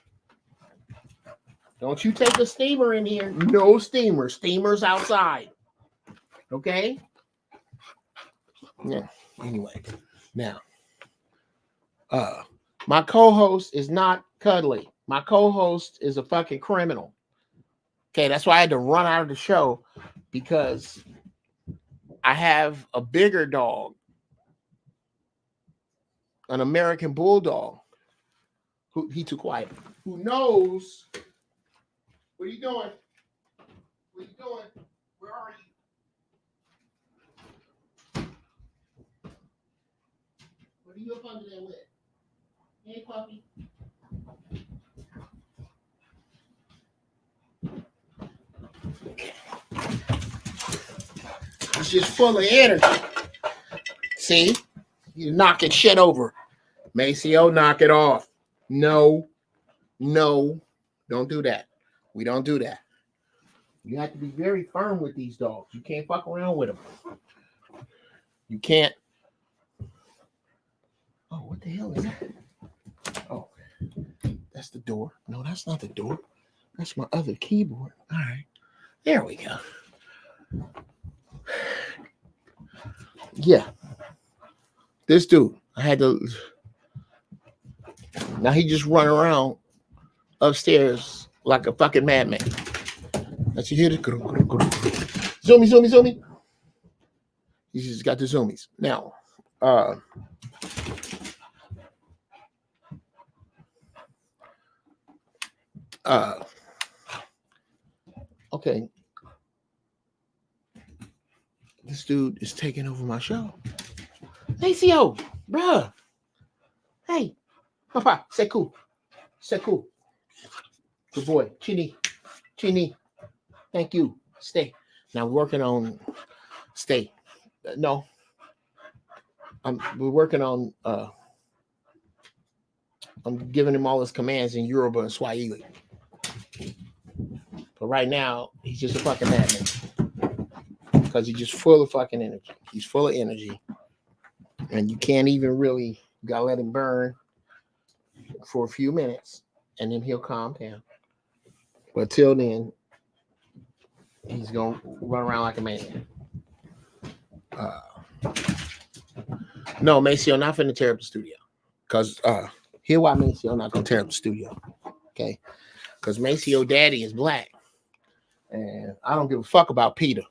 Don't you take a steamer in here. No steamer. Steamer's outside. Okay? Yeah. Anyway, now, my co-host is not cuddly. My co-host is a fucking criminal. Okay, that's why I had to run out of the show, because I have a bigger dog, an American bulldog, who he too quiet, who knows. What are you doing? What are you doing? Where are you? What are you up under there with? Hey, puppy. It's just full of energy. See? You're knocking shit over. Maceo, knock it off. No. Don't do that. We don't do that. You have to be very firm with these dogs. You can't fuck around with them. You can't. Oh, what the hell is that? Oh, that's the door. No, that's not the door. That's my other keyboard. All right. There we go. Yeah. This dude, I had to. Now he just run around upstairs like a fucking madman. That's you hear it. Zoomy. He just got the zoomies. Now, okay. This dude is taking over my show. Maceo, bruh. Hey, papa, say cool. Good boy. Chini. Thank you. Stay. Now we're working on stay. No. We're working on I'm giving him all his commands in Yoruba and Swahili. But right now, he's just a fucking madman. Because he's just full of fucking energy. He's full of energy. And you can't even really, you gotta let him burn for a few minutes. And then he'll calm down. But till then, he's gonna run around like a man. No, Maceo, not finna tear up the studio. Because here why Maceo not gonna tear up the studio. Okay? Because Maceo daddy is black. And I don't give a fuck about Peter.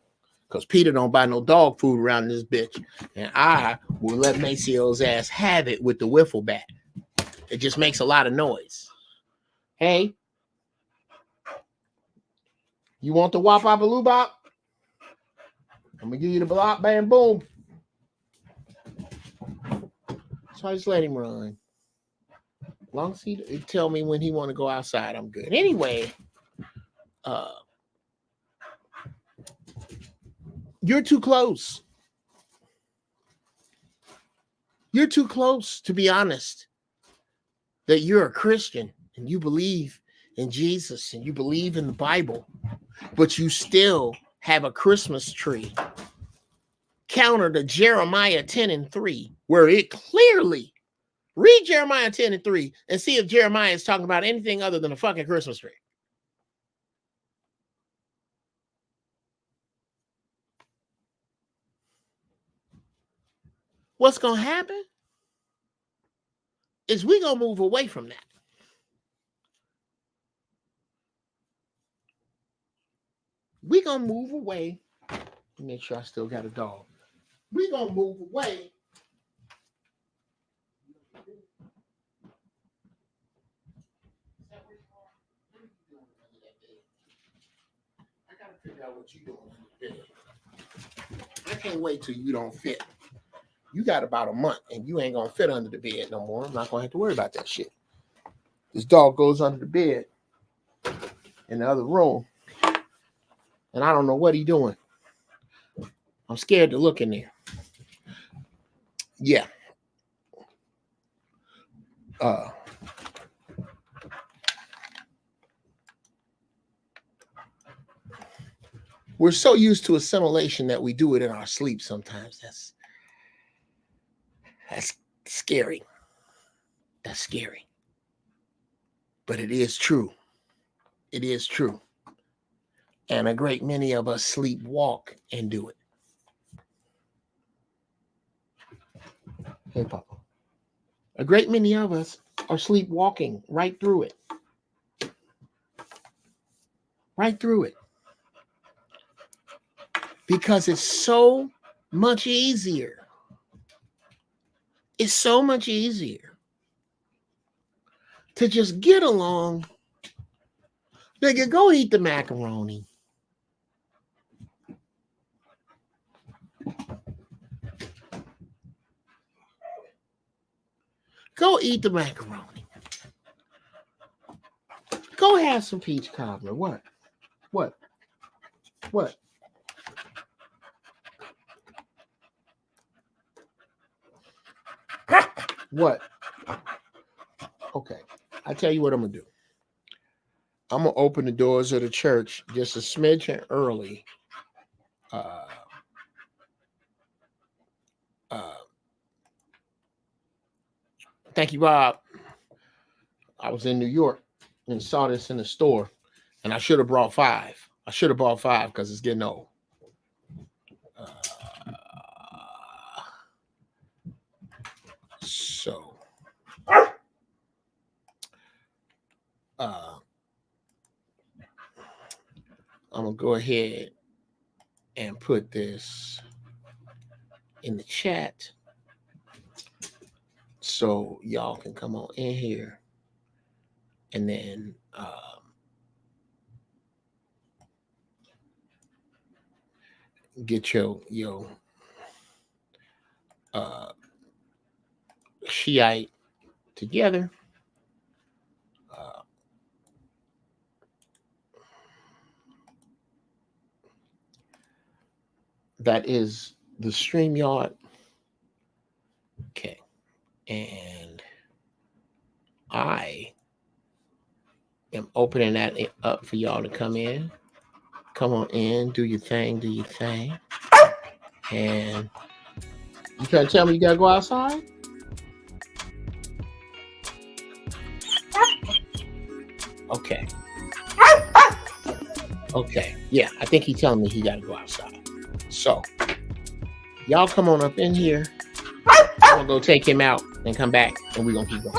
Because Peter don't buy no dog food around this bitch. And I will let Maceo's ass have it with the wiffle bat. It just makes a lot of noise. Hey. You want the wop bop a loo bop? I'm going to give you the block, bam, boom. So I just let him run. As long as he tell me when he want to go outside, I'm good. Anyway, You're too close. You're too close, to be honest, that you're a Christian and you believe in Jesus and you believe in the Bible, but you still have a Christmas tree. Counter to Jeremiah 10:3, where it clearly, read Jeremiah 10:3 and see if Jeremiah is talking about anything other than a fucking Christmas tree. What's going to happen is we're going to move away from that. We're going to move away. Make sure I still got a dog. We're going to move away. I got to figure out what you're doing under the bed. I can't wait till you don't fit. You got about a month and you ain't going to fit under the bed no more. I'm not going to have to worry about that shit. This dog goes under the bed in the other room, and I don't know what he's doing. I'm scared to look in there. Yeah. We're so used to assimilation that we do it in our sleep sometimes. That's scary. That's scary. But it is true. It is true. And a great many of us sleepwalk and do it. Hey, Papa. A great many of us are sleepwalking right through it. Right through it. Because it's so much easier. It's so much easier to just get along. Nigga, go eat the macaroni. Go eat the macaroni. Go have some peach cobbler. What? What? What? Okay. I tell you what I'm going to do. I'm going to open the doors of the church just a smidgen early. Thank you, Bob. I was in New York and saw this in the store, and I should have brought 5. I should have bought 5 because it's getting old. So, I'm going to go ahead and put this in the chat so y'all can come on in here and then get your Shiite together. That is the StreamYard. Okay. And I am opening that up for y'all to come in. Come on in, do your thing, do your thing. And you trying to tell me you gotta go outside? Okay. Okay. Yeah, I think he's telling me he gotta go outside. So, y'all come on up in here. I'm gonna go take him out and come back, and we're gonna keep going.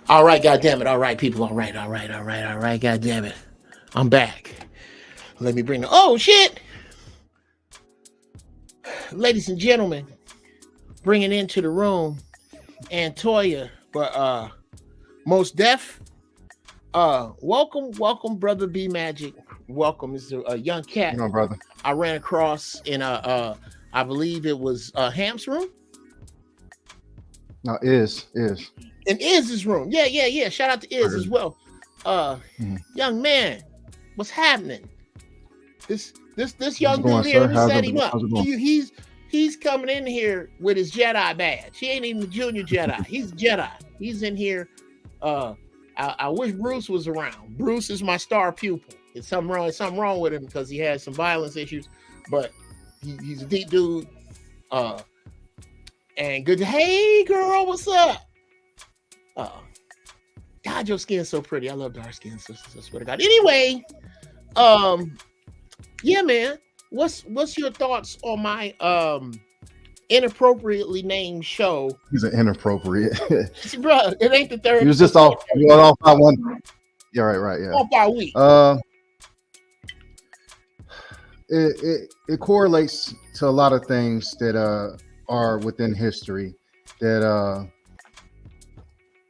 All right, goddamn it. All right, people. All right. Goddamn it. I'm back. Let me bring the. Oh shit, ladies and gentlemen, bringing into the room, Antoya, but Most Def. Welcome, brother B Magic. Welcome. It's a young cat. No, brother. I ran across in I believe it was Ham's room. No, is. In Iz's room. Yeah. Shout out to Iz as well. Young man, what's happening? This young dude here who set him up. He's coming in here with his Jedi badge. He ain't even a junior Jedi. He's Jedi. He's in here. I wish Bruce was around. Bruce is my star pupil. It's something wrong with him because he has some violence issues, but he's a deep dude. And good. Hey girl, what's up? God, your skin's so pretty. I love dark skin, so I swear to God. Anyway, yeah, man. What's your thoughts on my inappropriately named show? He's an inappropriate. See, bro, it ain't the third. He was just off by one. Yeah, right. Yeah. Off by a week. It correlates to a lot of things that are within history that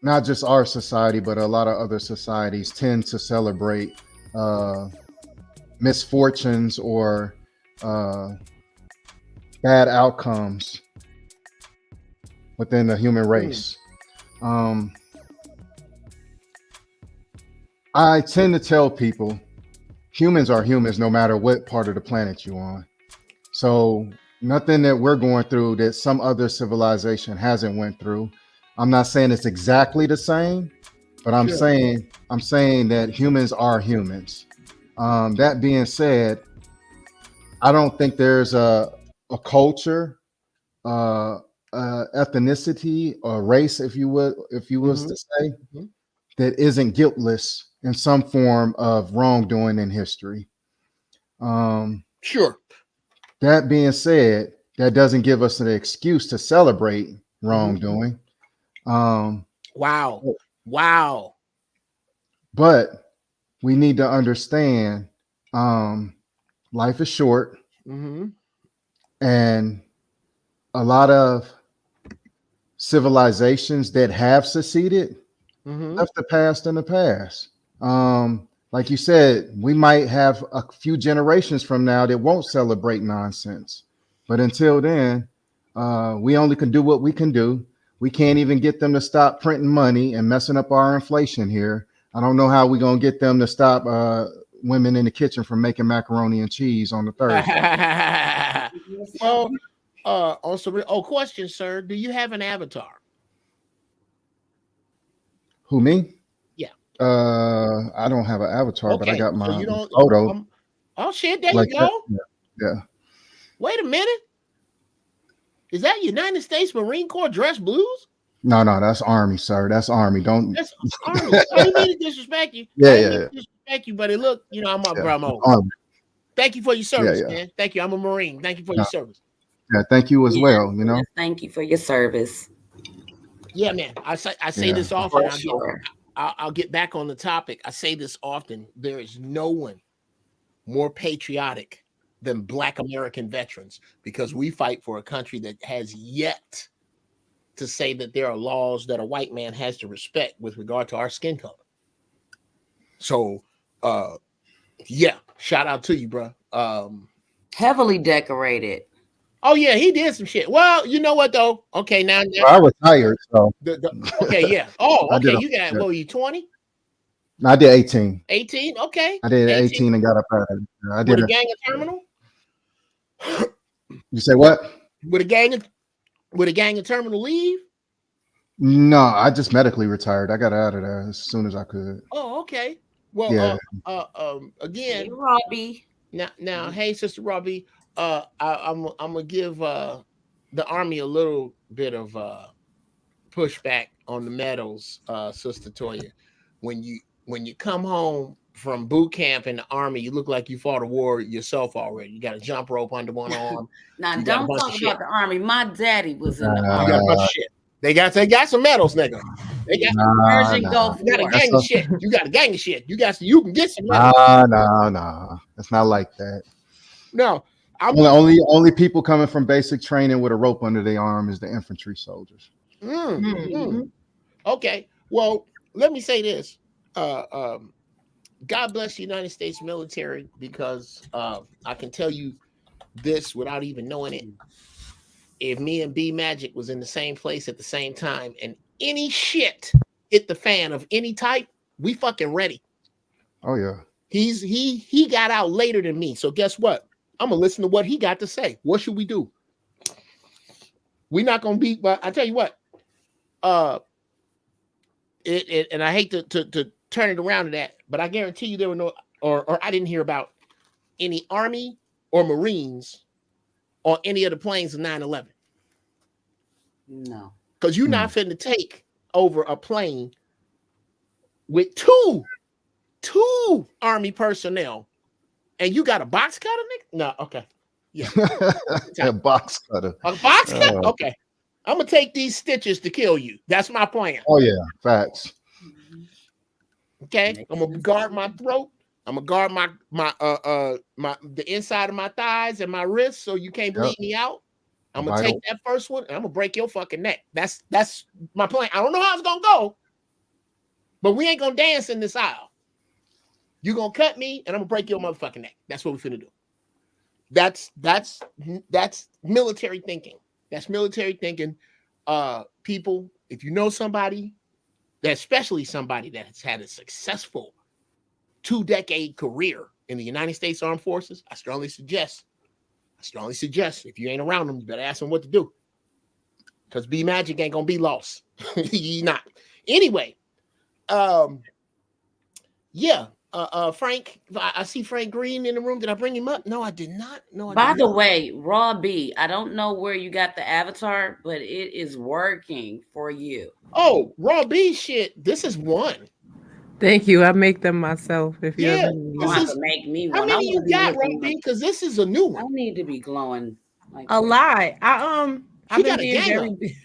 not just our society, but a lot of other societies tend to celebrate misfortunes or bad outcomes within the human race. I tend to tell people humans are humans no matter what part of the planet you're on. So nothing that we're going through that some other civilization hasn't went through. I'm not saying it's exactly the same, but I'm saying that humans are humans. That being said, I don't think there's a culture, ethnicity, or race, if you was to say, that isn't guiltless in some form of wrongdoing in history. Sure. That being said, that doesn't give us an excuse to celebrate wrongdoing. Wow. But we need to understand life is short, and a lot of civilizations that have succeeded left the past in the past. Like you said, we might have a few generations from now that won't celebrate nonsense, but until then, we only can do what we can do. We can't even get them to stop printing money and messing up our inflation here. I don't know how we're going to get them to stop women in the kitchen from making macaroni and cheese on the Thursday. Well, question, sir. Do you have an avatar? Who, me? Yeah. I don't have an avatar, but I got my photo. Oh, shit. There like you go. Yeah. Wait a minute. Is that United States Marine Corps dress blues? No, that's Army, sir. That's Army. That's Army. I didn't mean to disrespect you. Yeah. Disrespect you, but it looked, I'm up, bro. Army. Thank you for your service, yeah. man. Thank you. I'm a Marine. Thank you for your service. Yeah, thank you as well. You know, Thank you for your service. Yeah, man. I say Yeah. this often. For sure. I'll get back on the topic. I say this often. There is no one more patriotic than Black American veterans because we fight for a country that has yet to say that there are laws that a white man has to respect with regard to our skin color. So, yeah, shout out to you, bro. Heavily decorated. Oh yeah, he did some shit. Well, you know what though? Okay, now I retired, so okay, yeah. Oh, I did okay. You got what were you 20? I did 18. 18? Okay. I did 18 and got up out of it. I did With a gang of terminal? You say what? With a gang of terminal leave? No, I just medically retired. I got out of there as soon as I could. Oh, okay. Well, Yeah. Again, Hey, Robbie. now, hey, Sister Robbie, I'm gonna give the Army a little bit of pushback on the medals, Sister Toya. When you come home from boot camp in the Army, you look like you fought a war yourself already. You got a jump rope under one arm. Now, You got a don't bunch talk of about shit. the Army. My daddy was in the You Army. got a bunch of shit. They got some medals, nigga. They got Persian Gulf you got a War. gang of shit. You got a gang of shit. You can get some medals. No. It's not like that. No, Only people coming from basic training with a rope under their arm is the infantry soldiers. Okay. Well, let me say this. God bless the United States military because I can tell you this without even knowing it. If me and B Magic was in the same place at the same time and any shit hit the fan of any type, we fucking ready. Oh yeah. He got out later than me. So guess what? I'm gonna listen to what he got to say. What should we do? We're not gonna be, but I tell you what, and I hate to turn it around to that, but I guarantee you there were no or I didn't hear about any Army or Marines on any of the planes of 9/11. No. Because you're not finna take over a plane with two Army personnel and you got a box cutter, nigga? No, okay. Yeah. A box cutter. A box cutter? Okay. I'm gonna take these stitches to kill you. That's my plan. Oh yeah, facts. Okay. I'm gonna guard my throat. I'm gonna guard my the inside of my thighs and my wrists so you can't bleed me out. I'm gonna take that first one and I'm gonna break your fucking neck. That's my plan. I don't know how it's gonna go, but we ain't gonna dance in this aisle. You're gonna cut me and I'm gonna break your motherfucking neck. That's what we're finna do. That's military thinking. That's military thinking. People, if you know somebody, especially somebody that has had a successful 2-decade career in the United States Armed Forces, I strongly suggest if you ain't around them, you better ask them what to do. Because B Magic ain't gonna be lost. He not. Anyway, yeah. Frank, I see Frank Green in the room. Did I bring him up? No, I did not. No, By the way, Raw B, I don't know where you got the avatar, but it is working for you. Oh, Raw B shit. This is one. Thank you. I make them myself. If you ever You have to make me one. How many you got, Raw B? Because this is a new one. I need to be glowing like a lot. I've been being very.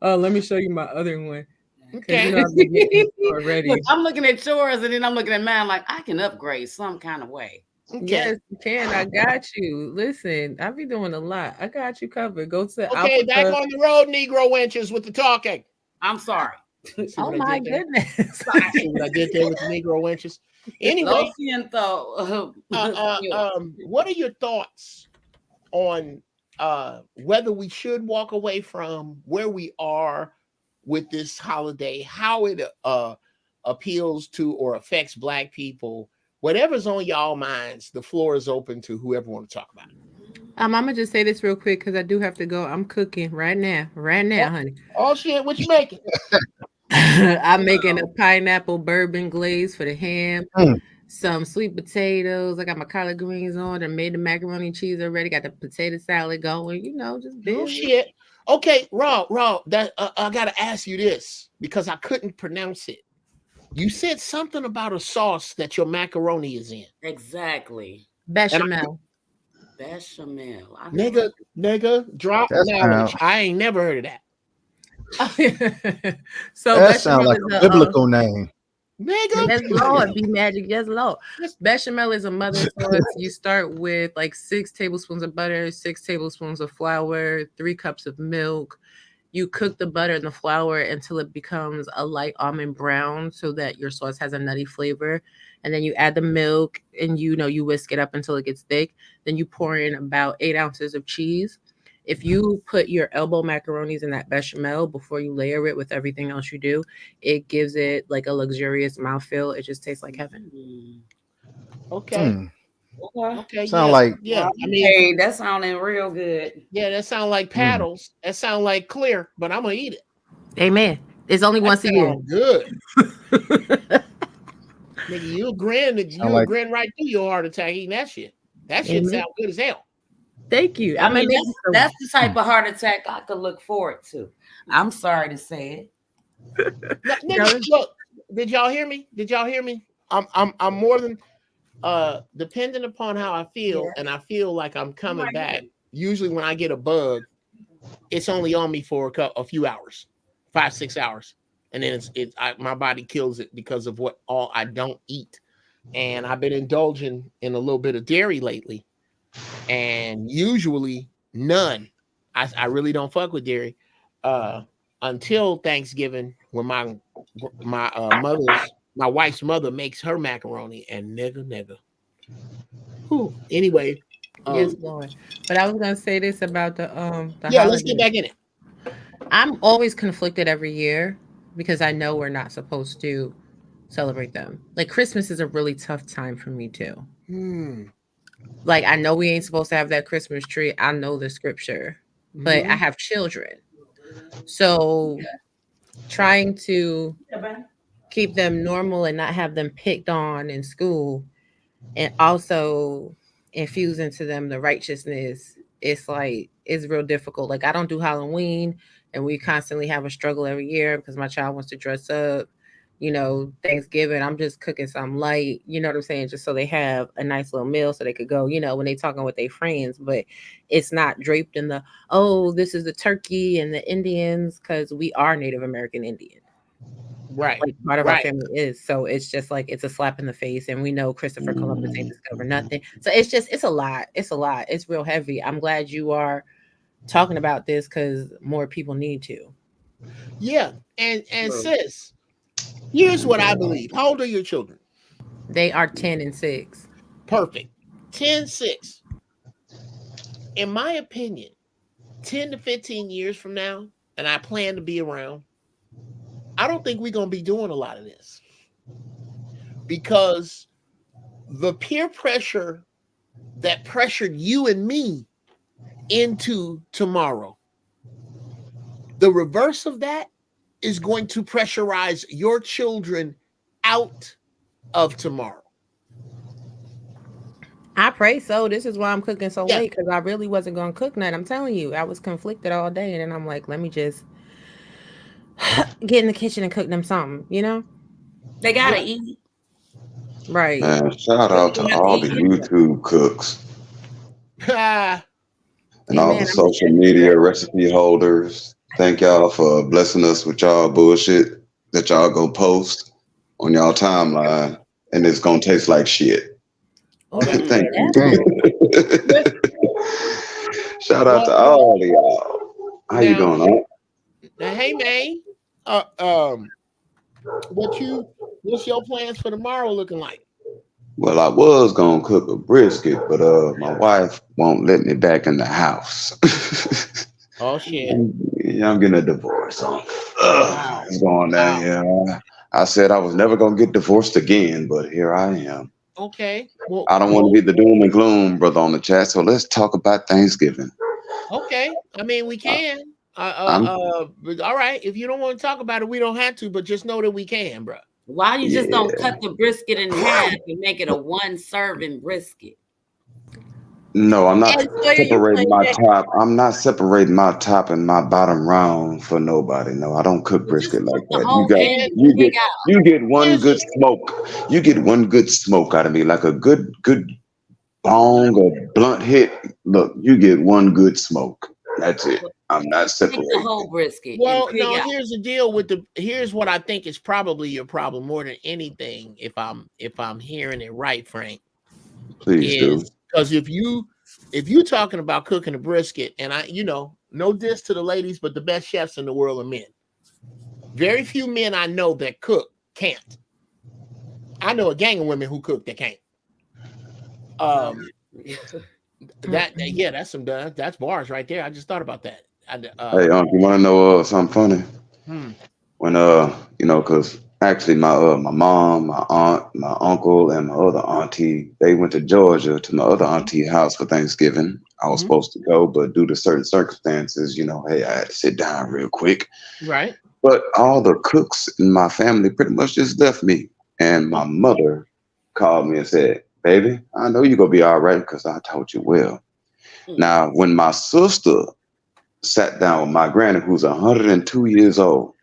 Let me show you my other one. Okay. You know I've been getting already. Look, I'm looking at yours and then I'm looking at mine like I can upgrade some kind of way. Okay. Yes, you can. I got you. Listen, I be doing a lot. I got you covered. Go to okay, back on the road, Negro wenches with the talking. I'm sorry. Oh my goodness. See what I did there with the Negro wenches. Anyway, what are your thoughts on whether we should walk away from where we are with this holiday, how it appeals to or affects Black people? Whatever's on y'all minds, the floor is open to whoever want to talk about it. I'm gonna just say this real quick because I do have to go. I'm cooking right now, honey. Oh shit, what you making? I'm making a pineapple bourbon glaze for the ham, some sweet potatoes. I got my collard greens on. I made the macaroni and cheese already. Got the potato salad going. You know, just busy. Oh shit. Okay, Raw. That I gotta ask you this because I couldn't pronounce it. You said something about a sauce that your macaroni is in. Exactly. Bechamel. Bechamel. Nigga, drop That knowledge. sound, I ain't never heard of that. So that sound bechamel like is a biblical name. Nigga. yes, Lord, be magic, yes, Lord. Bechamel is a mother sauce. You start with like 6 tablespoons of butter, 6 tablespoons of flour, 3 cups of milk. You cook the butter and the flour until it becomes a light almond brown so that your sauce has a nutty flavor. And then you add the milk and you whisk it up until it gets thick. Then you pour in about 8 ounces of cheese. If you put your elbow macaronis in that bechamel before you layer it with everything else you do, it gives it like a luxurious mouthfeel. It just tastes like heaven. Okay. Okay. Sound like I mean, Hey, that sounding real good. yeah, that sound like paddles. That sound like clear, but I'm gonna eat it. Amen. It's only That once a year. sound good. Nigga, you'll grin like- right through your heart attack eating that shit. That shit Amen. sound good as hell. Thank you. I mean, that's the type of heart attack I could look forward to. I'm sorry to say it. Nigga, look, did y'all hear me? I'm more than depending upon how I feel, and I feel like I'm coming back. Usually when I get a bug, it's only on me for a few hours, 5-6 hours. And then my body kills it because of what all I don't eat. And I've been indulging in a little bit of dairy lately, and usually none. I really don't fuck with dairy until Thanksgiving, when my wife's mother makes her macaroni, and nigga. Whew. Anyway, yes, Lord. But I was gonna say this about the yeah, let's get back in it. I'm always conflicted every year because I know we're not supposed to celebrate them. Like Christmas is a really tough time for me too. Like I know we ain't supposed to have that Christmas tree. I know the scripture, but I have children. So trying to keep them normal and not have them picked on in school, and also infuse into them the righteousness, it's real difficult. Like I don't do Halloween, and we constantly have a struggle every year because my child wants to dress up. Thanksgiving, I'm just cooking something light, you know what I'm saying? Just so they have a nice little meal so they could go, when they talking with their friends, but it's not draped in the, this is the turkey and the Indians, because we are Native American Indian. Right. Like part of our family is. So it's just like, it's a slap in the face. And we know Christopher Columbus ain't discovered nothing. So it's a lot. It's a lot. It's real heavy. I'm glad you are talking about this because more people need to. Yeah. And sis, here's what I believe. How old are your children? They are 10 and 6. Perfect. 10, 6. In my opinion, 10 to 15 years from now, and I plan to be around, I don't think we're going to be doing a lot of this. Because the peer pressure that pressured you and me into tomorrow, the reverse of that is going to pressurize your children out of tomorrow. I pray so. This is why I'm cooking so late, because I really wasn't going to cook nothing. I'm telling you, I was conflicted all day, and then I'm like, let me just get in the kitchen and cook them something, They gotta eat. Right. Man, shout out to all the YouTube cooks and all the social media recipe holders. Thank y'all for blessing us with y'all bullshit that y'all go post on y'all timeline, and it's gonna taste like shit. Thank you. Shout out to all of y'all. How you doing, huh? Now, hey man, what's your plans for tomorrow looking like? Well, I was gonna cook a brisket, but my wife won't let me back in the house. Oh shit! Yeah, I'm getting a divorce. So, it's going down here. I said I was never gonna get divorced again, but here I am. Okay. Well, I don't want to be the doom and gloom brother on the chat, so let's talk about Thanksgiving. Okay. I mean, we can. All right. If you don't want to talk about it, we don't have to. But just know that we can, bro. Why you just don't cut the brisket in half and make it a 1-serving brisket? No, I'm not And Toya, you separating play my that. top. I'm not separating my top and my bottom round for nobody. No, I don't cook But just brisket like cook the that. whole damn You thing get out. you get one Here's good smoke. You get one good smoke out of me, like a good bong or blunt hit. Look, you get one good smoke. That's it. I'm not Take the separating whole it. brisket and well, pig no. out. Here's the deal with the. Here's what I think is probably your problem more than anything. If I'm hearing it right, Frank, Please do. is because if you talking about cooking a brisket, and no diss to the ladies, but the best chefs in the world are men. Very few men I know that cook can't. I know a gang of women who cook that can't. That's bars right there. I just thought about that. Hey, you want to know something funny? When because actually my mom, my aunt, my uncle, and my other auntie, they went to Georgia to my other auntie house for Thanksgiving. I was supposed to go, but due to certain circumstances, hey, I had to sit down real quick. Right. But all the cooks in my family pretty much just left me. And my mother called me and said, "Baby, I know you're gonna be all right because I taught you well." Now, when my sister sat down with my granny, who's 102 years old,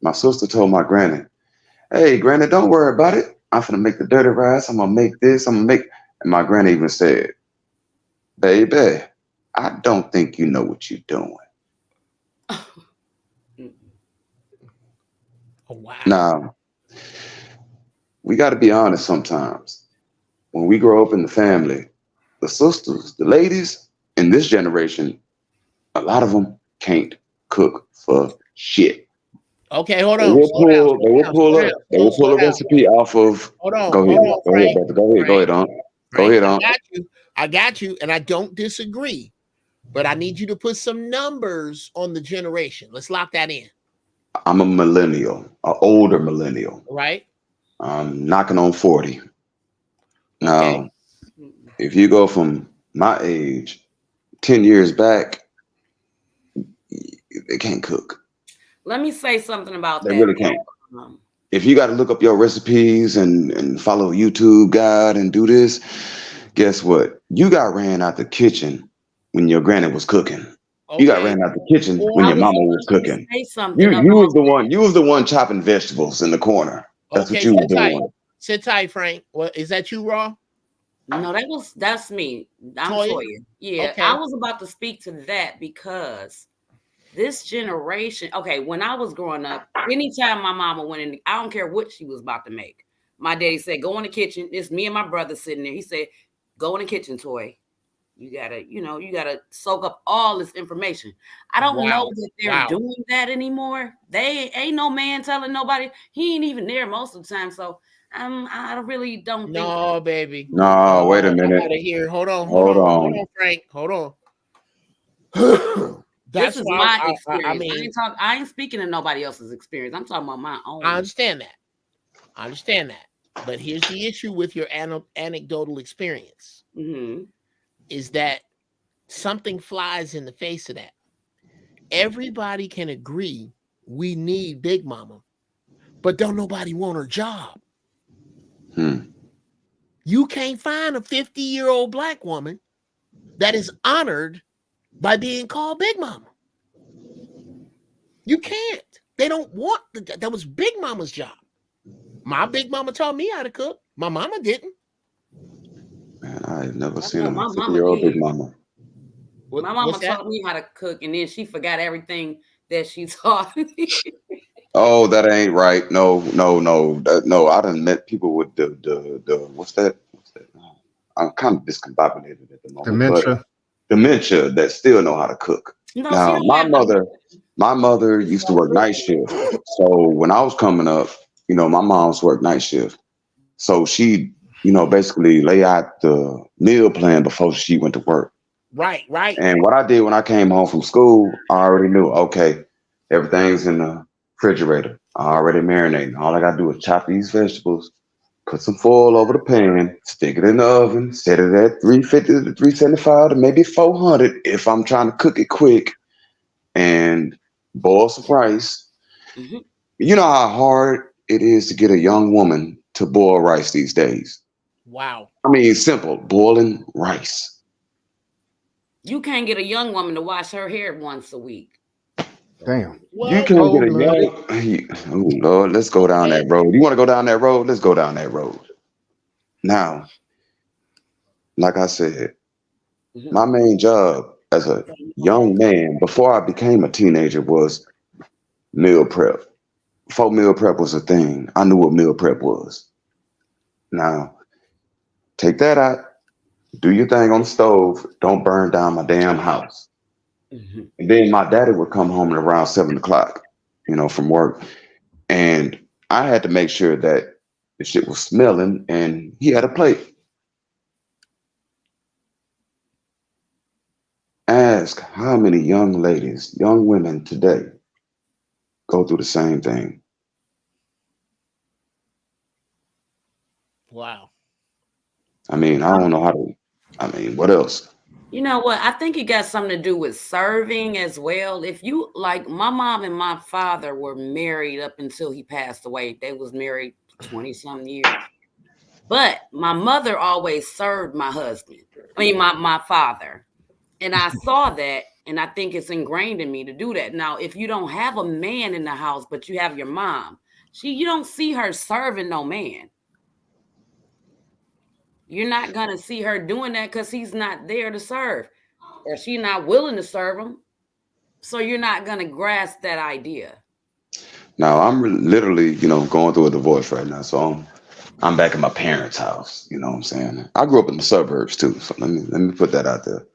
my sister told my granny, "Hey, granny, don't worry about it. I'm gonna make the dirty rice. I'm gonna make this. I'm gonna make." And my granny even said, "Baby, I don't think you know what you're doing." Oh, wow. Now, we got to be honest sometimes. When we grow up in the family, the sisters, the ladies in this generation, a lot of them can't cook for shit. Okay, hold They on. will pull a recipe off of. Hold on. Go ahead, Frank. brother. Go ahead, Aunt. Go Frank, ahead, Aunt. I got you, and I don't disagree. But I need you to put some numbers on the generation. Let's lock that in. I'm a millennial, an older millennial. Right. I'm knocking on 40. Okay. Now, if you go from my age 10 years back, they can't cook. Let me say something about They that. really can't. If you got to look up your recipes and follow a YouTube guide and do this, guess what? You got ran out the kitchen when your granny was cooking. Okay. You got ran out the kitchen when your mama was cooking. Say something You was the one chopping vegetables in the corner. That's what you were doing. Sit tight, Frank. Well, is that you, Raw? No, that's me. I'm Toya? Toya. Yeah, Okay. I was about to speak to that because this generation, okay, when I was growing up, anytime my mama went in, I don't care what she was about to make. My daddy said, "Go in the kitchen." It's me and my brother sitting there. He said, "Go in the kitchen, Toy. You gotta soak up all this information." I don't know that they're doing that anymore. They ain't no man telling nobody. He ain't even there most of the time. So I really don't think. No, baby. No, wait a minute. I gotta hear. Hold on, Frank. Hold on. This is my experience. I ain't speaking to nobody else's experience. I'm talking about my own. I understand that. But here's the issue with your anecdotal experience. Is that something flies in the face of that. Everybody can agree we need Big Mama, but don't nobody want her job. You can't find a 50-year-old black woman that is honored by being called Big Mama. You can't. They don't want that was Big Mama's job. My Big Mama taught me how to cook. My mama didn't. Man, I've never seen a 50-year-old Big Mama. My mama taught me how to cook, and then she forgot everything that she taught me. Oh, that ain't right. No. I done met people with the what's that? I'm kind of discombobulated at the moment. Dementia. Dementia that still know how to cook. No, now, my mother used to work night shift. So when I was coming up, my mom's worked night shift. So she, basically lay out the meal plan before she went to work. Right. And what I did when I came home from school, I already knew, okay, everything's in the refrigerator. I already marinating. All I got to do is chop these vegetables, put some foil over the pan, stick it in the oven, set it at 350 to 375 to maybe 400 if I'm trying to cook it quick, and boil some rice. You know how hard it is to get a young woman to boil rice these days. Wow. I mean, simple, boiling rice. You can't get a young woman to wash her hair once a week. Damn. You can't get a young. Oh Lord, let's go down that road. You want to go down that road? Let's go down that road. Now, like I said, my main job as a young man before I became a teenager was meal prep. Before meal prep was a thing, I knew what meal prep was. Now, take that out, do your thing on the stove, don't burn down my damn house. And then my daddy would come home at around 7 o'clock, from work. And I had to make sure that the shit was smelling and he had a plate. Ask how many young ladies, young women today go through the same thing. Wow. I mean, I don't know what else? You know what? I think it got something to do with serving as well. If you like, my mom and my father were married up until he passed away. They was married 20-something years. But my mother always served my husband. I mean, my father. And I saw that, and I think it's ingrained in me to do that. Now, if you don't have a man in the house, but you have your mom, you don't see her serving no man. You're not going to see her doing that because he's not there to serve, or she's not willing to serve him. So you're not going to grasp that idea. Now, I'm literally, going through a divorce right now. So I'm back in my parents' house. You know what I'm saying? I grew up in the suburbs too. So let me put that out there.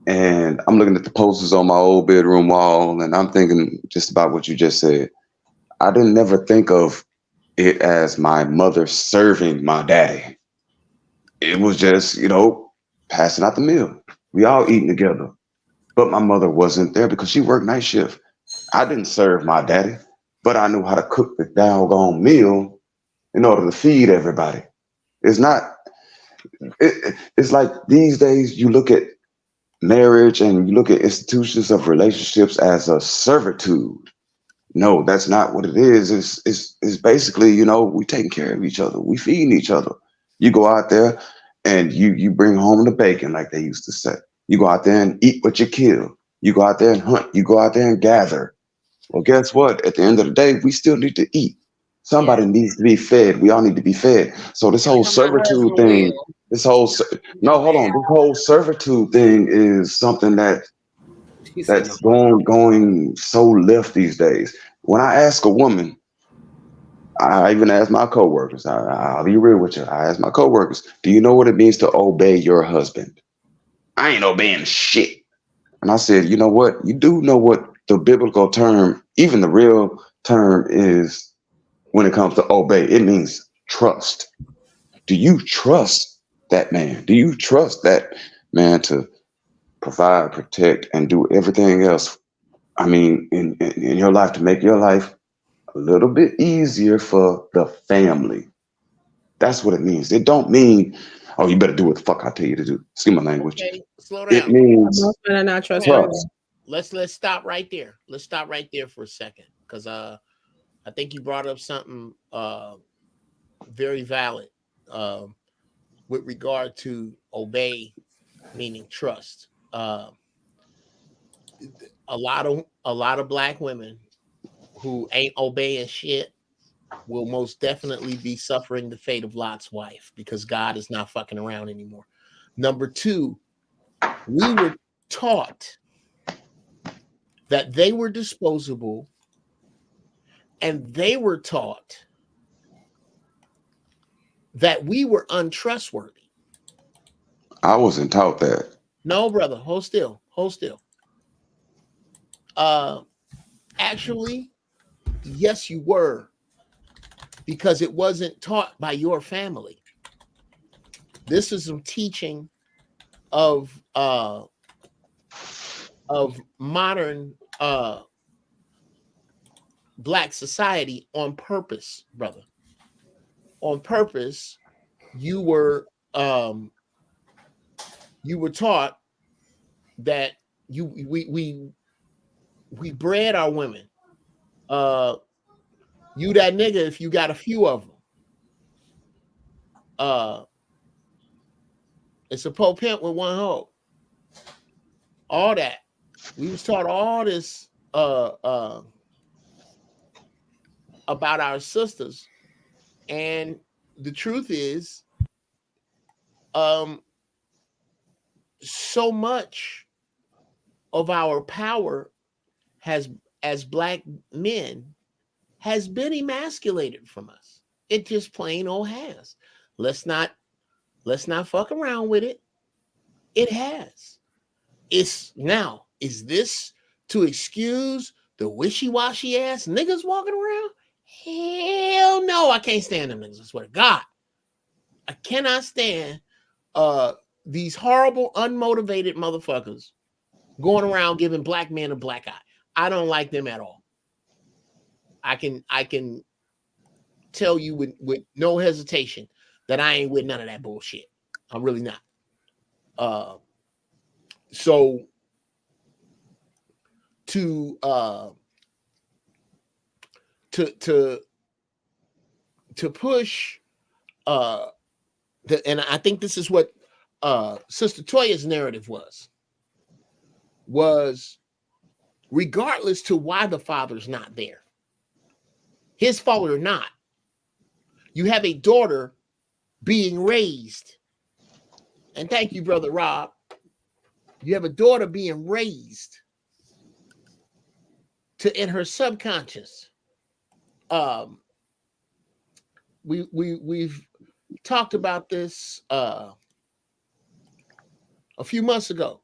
And I'm looking at the posters on my old bedroom wall, and I'm thinking just about what you just said. I didn't never think of it as my mother serving my daddy. It was just, passing out the meal. We all eating together. But my mother wasn't there because she worked night shift. I didn't serve my daddy, but I knew how to cook the doggone meal in order to feed everybody. It's like these days you look at marriage and you look at institutions of relationships as a servitude. No, that's not what it is. It's basically, we taking care of each other. We feeding each other. You go out there and you bring home the bacon, like they used to say. You go out there and eat what you kill. You go out there and hunt. You go out there and gather. Well, guess what? At the end of the day, we still need to eat. Somebody needs to be fed. We all need to be fed. So this whole servitude thing, this whole servitude thing is something that's going so left these days. When I ask a woman, I even ask my coworkers, I'll be real with you. I ask my coworkers, do you know what it means to obey your husband? I ain't obeying shit. And I said, you know what? You do know what the biblical term, even the real term is when it comes to obey. It means trust. Do you trust that man? Do you trust that man to provide, protect, and do everything else? I mean, in your life, to make your life a little bit easier for the family. That's what it means. It don't mean, oh, you better do what the fuck I tell you to do. Excuse my language. Okay, slow down. It means not trust. Let's stop right there. Let's stop right there for a second, because I think you brought up something very valid with regard to obey, meaning trust. A lot of black women who ain't obeying shit will most definitely be suffering the fate of Lot's wife, because God is not fucking around anymore. Number two, we were taught that they were disposable, and they were taught that we were untrustworthy. I wasn't taught that. No, brother, hold still. Actually, yes, you were, because it wasn't taught by your family. This is some teaching of modern black society on purpose, brother. On purpose, you were taught that we bred our women. You that nigga if you got a few of them. It's a po pimp with one hoe. all that. We was taught all this about our sisters, and the truth is, so much of our power has, as Black men, has been emasculated from us. It just plain old has. Let's not fuck around with it. It has. It's now, is this to excuse the wishy-washy ass niggas walking around? Hell no, I can't stand them niggas. I swear to God. I cannot stand these horrible, unmotivated motherfuckers going around giving Black men a black eye. I don't like them at all. I can tell you with no hesitation that I ain't with none of that bullshit. I'm really not. So to push and I think this is what Sister Toya's narrative was regardless to why the father's not there, his fault or not, you have a daughter being raised, and thank you, Brother Rob, you have a daughter being raised to, in her subconscious, we've talked about this a few months ago.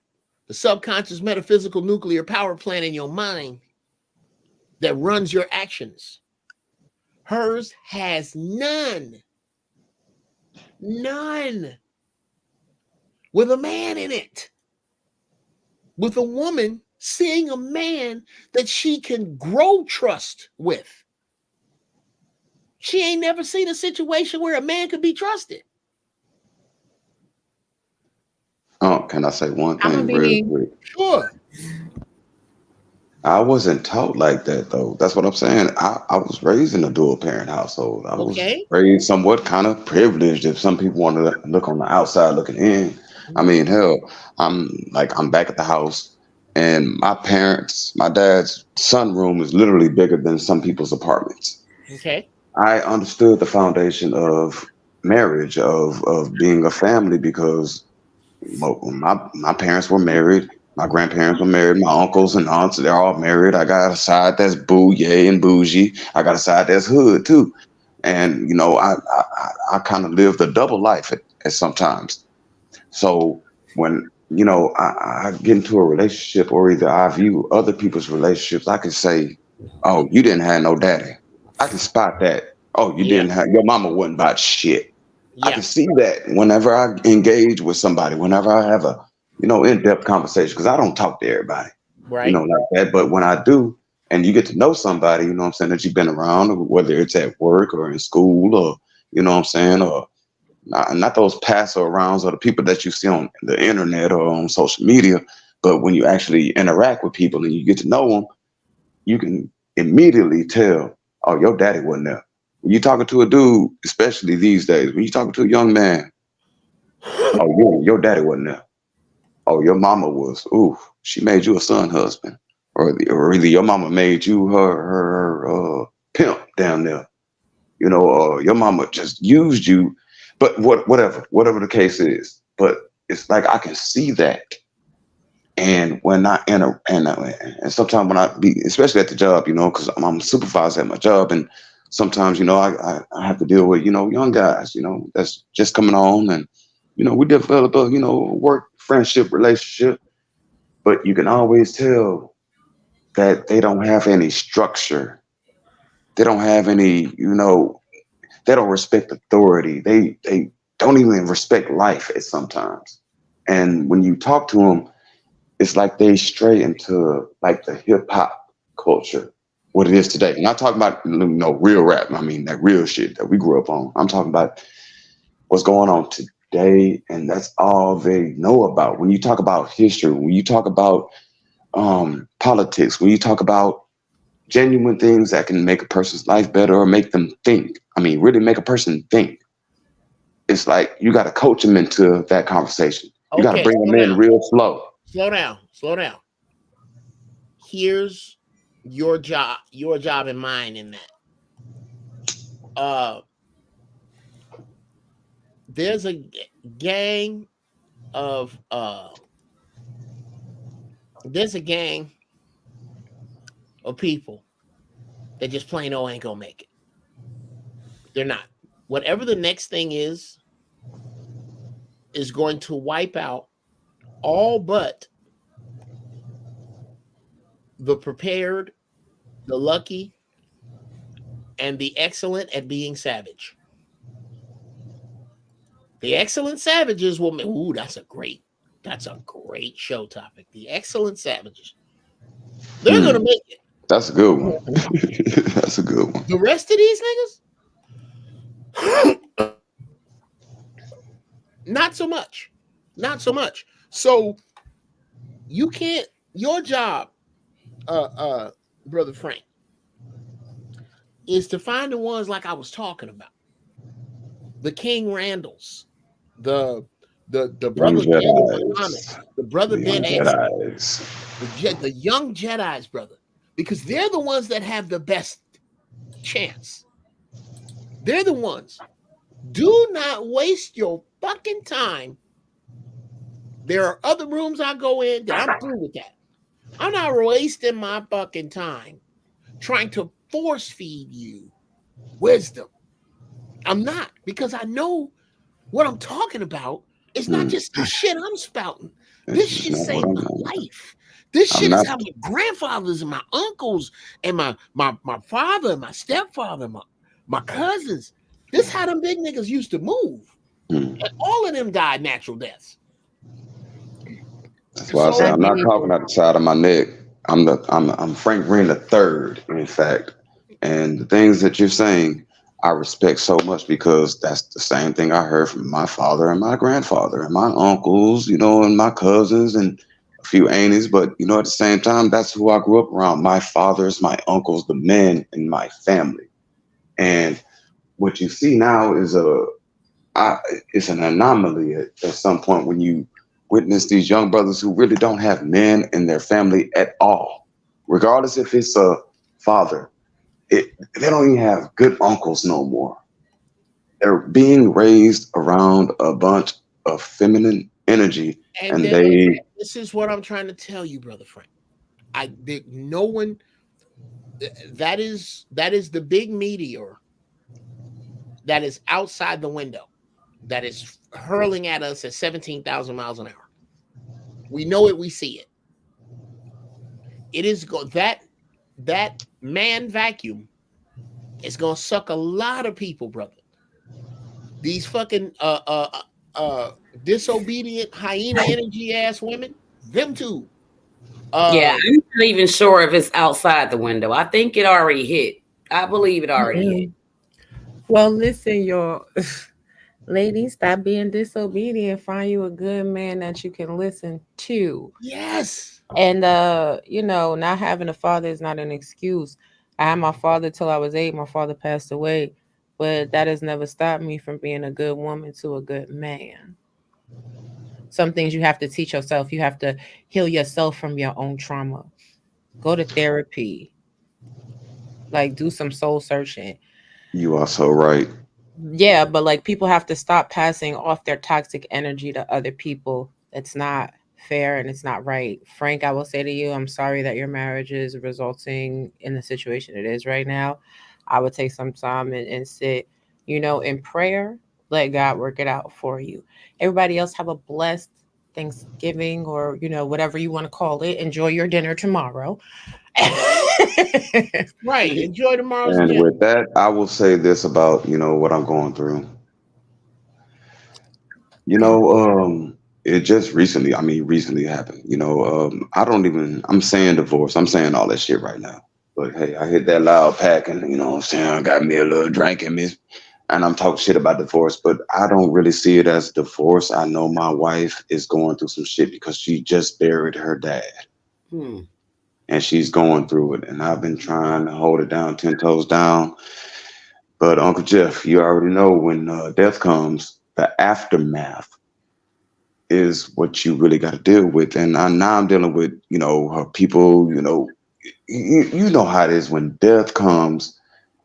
The subconscious metaphysical nuclear power plant in your mind that runs your actions. Hers has none. None. With a man in it. With a woman seeing a man that she can grow trust with. She ain't never seen a situation where a man could be trusted. Oh, can I say one thing real quick? Sure. I wasn't taught like that, though. That's what I'm saying. I was raised in a dual parent household. I was raised somewhat kind of privileged if some people want to look on the outside looking in. I mean, hell, I'm back at the house, and my dad's sunroom is literally bigger than some people's apartments. Okay. I understood the foundation of marriage, of being a family, because my parents were married. My grandparents were married. My uncles and aunts, they're all married. I got a side that's yay and bougie. I got a side that's hood too. And, I kind of lived a double life at sometimes. So when, I get into a relationship, or either I view other people's relationships, I can say, oh, you didn't have no daddy. I can spot that. Oh, you didn't have, your mama wasn't about shit. I can see that whenever I engage with somebody, whenever I have a, in-depth conversation, because I don't talk to everybody, right? Like that. But when I do, and you get to know somebody, that you've been around, whether it's at work or in school, or, or not those pass-arounds or the people that you see on the internet or on social media, but when you actually interact with people and you get to know them, you can immediately tell, oh, your daddy wasn't there. When you're talking to a dude, especially these days, when you're talking to a young man, oh, your daddy wasn't there. Oh, your mama was, she made you a son husband. Or either your mama made you her pimp down there. Your mama just used you. But whatever the case is. But it's like I can see that. And when and sometimes when I be, especially at the job, because I'm a supervisor at my job, and sometimes, I have to deal with, young guys, that's just coming on, and, we develop a, work friendship relationship, but you can always tell that they don't have any structure. They don't have any, they don't respect authority. They don't even respect life at sometimes. And when you talk to them, it's like they stray into like the hip hop culture, what it is today. I'm not talking about real rap. I mean that real shit that we grew up on. I'm talking about what's going on today, and that's all they know about. When you talk about history, when you talk about politics, when you talk about genuine things that can make a person's life better or make them think, really make a person think, it's like you got to coach them into that conversation. You got to bring them in real slow. Slow down. Slow down. Here's your job and mine in that. There's a gang of people that just plain old ain't gonna make it. They're not. Whatever the next thing is going to wipe out all but the prepared, the lucky, and the excellent at being savage. The excellent savages will. Ooh, that's a great show topic. The excellent savages. They're gonna make it. That's a good one. That's a good one. The rest of these niggas, not so much. Not so much. So you can't. Your job, Brother Frank, is to find the ones like I was talking about. The King Randalls, the brother Jedi, the brother Ben X, the young Jedi's brother, because they're the ones that have the best chance. They're the ones. Do not waste your fucking time. There are other rooms I go in that I'm through with that. I'm not wasting my fucking time trying to force feed you wisdom. I'm not, because I know what I'm talking about. It's not just the shit I'm spouting. This shit saved my life. This shit is how my grandfathers and my uncles and my father and my stepfather and my cousins. This is how them big niggas used to move. And all of them died natural deaths. That's why I say I'm not talking out the side of my neck. I'm Frank Green III, in fact. And the things that you're saying, I respect so much, because that's the same thing I heard from my father and my grandfather and my uncles, you know, and my cousins and a few aunties. But, you know, at the same time, that's who I grew up around. My fathers, my uncles, the men in my family. And what you see now is it's an anomaly at some point when you witness these young brothers who really don't have men in their family at all, regardless if it's a father. They don't even have good uncles no more. They're being raised around a bunch of feminine energy, and this is what I'm trying to tell you, Brother Frank. No one. That is the big meteor that is outside the window, that is hurling at us at 17,000 miles an hour. We know it. We see it. It is that man vacuum is gonna suck a lot of people, brother. These fucking disobedient hyena energy ass women, them too. Yeah, I'm not even sure if it's outside the window. I think it already hit. I believe it already hit. Well, listen, your ladies, stop being disobedient. Find you a good man that you can listen to. Yes. And you know, not having a father is not an excuse. I had my father till I was 8. My father passed away, but that has never stopped me from being a good woman to a good man. Some things you have to teach yourself. You have to heal yourself from your own trauma. Go to therapy. Like, do some soul searching. You are so right. Yeah, but like, people have to stop passing off their toxic energy to other people. It's not fair and it's not right. Frank, I will say to you, I'm sorry that your marriage is resulting in the situation it is right now. I would take some time and sit, you know, in prayer. Let God work it out for you. Everybody else have a blessed Thanksgiving, or, you know, whatever you want to call it. Enjoy your dinner tomorrow. Right. Enjoy tomorrow's And dinner. with that, I will say this about, you know, what I'm going through. You know, it just recently happened. You know, I'm saying divorce. I'm saying all that shit right now. But hey, I hit that loud pack and, you know what I'm saying, I got me a little drink in me. And I'm talking shit about divorce, but I don't really see it as divorce. I know my wife is going through some shit because she just buried her dad. And she's going through it. And I've been trying to hold it down, 10 toes down. But Uncle Jeff, you already know when death comes, the aftermath is what you really got to deal with. And now I'm dealing with, her people, you know how it is when death comes,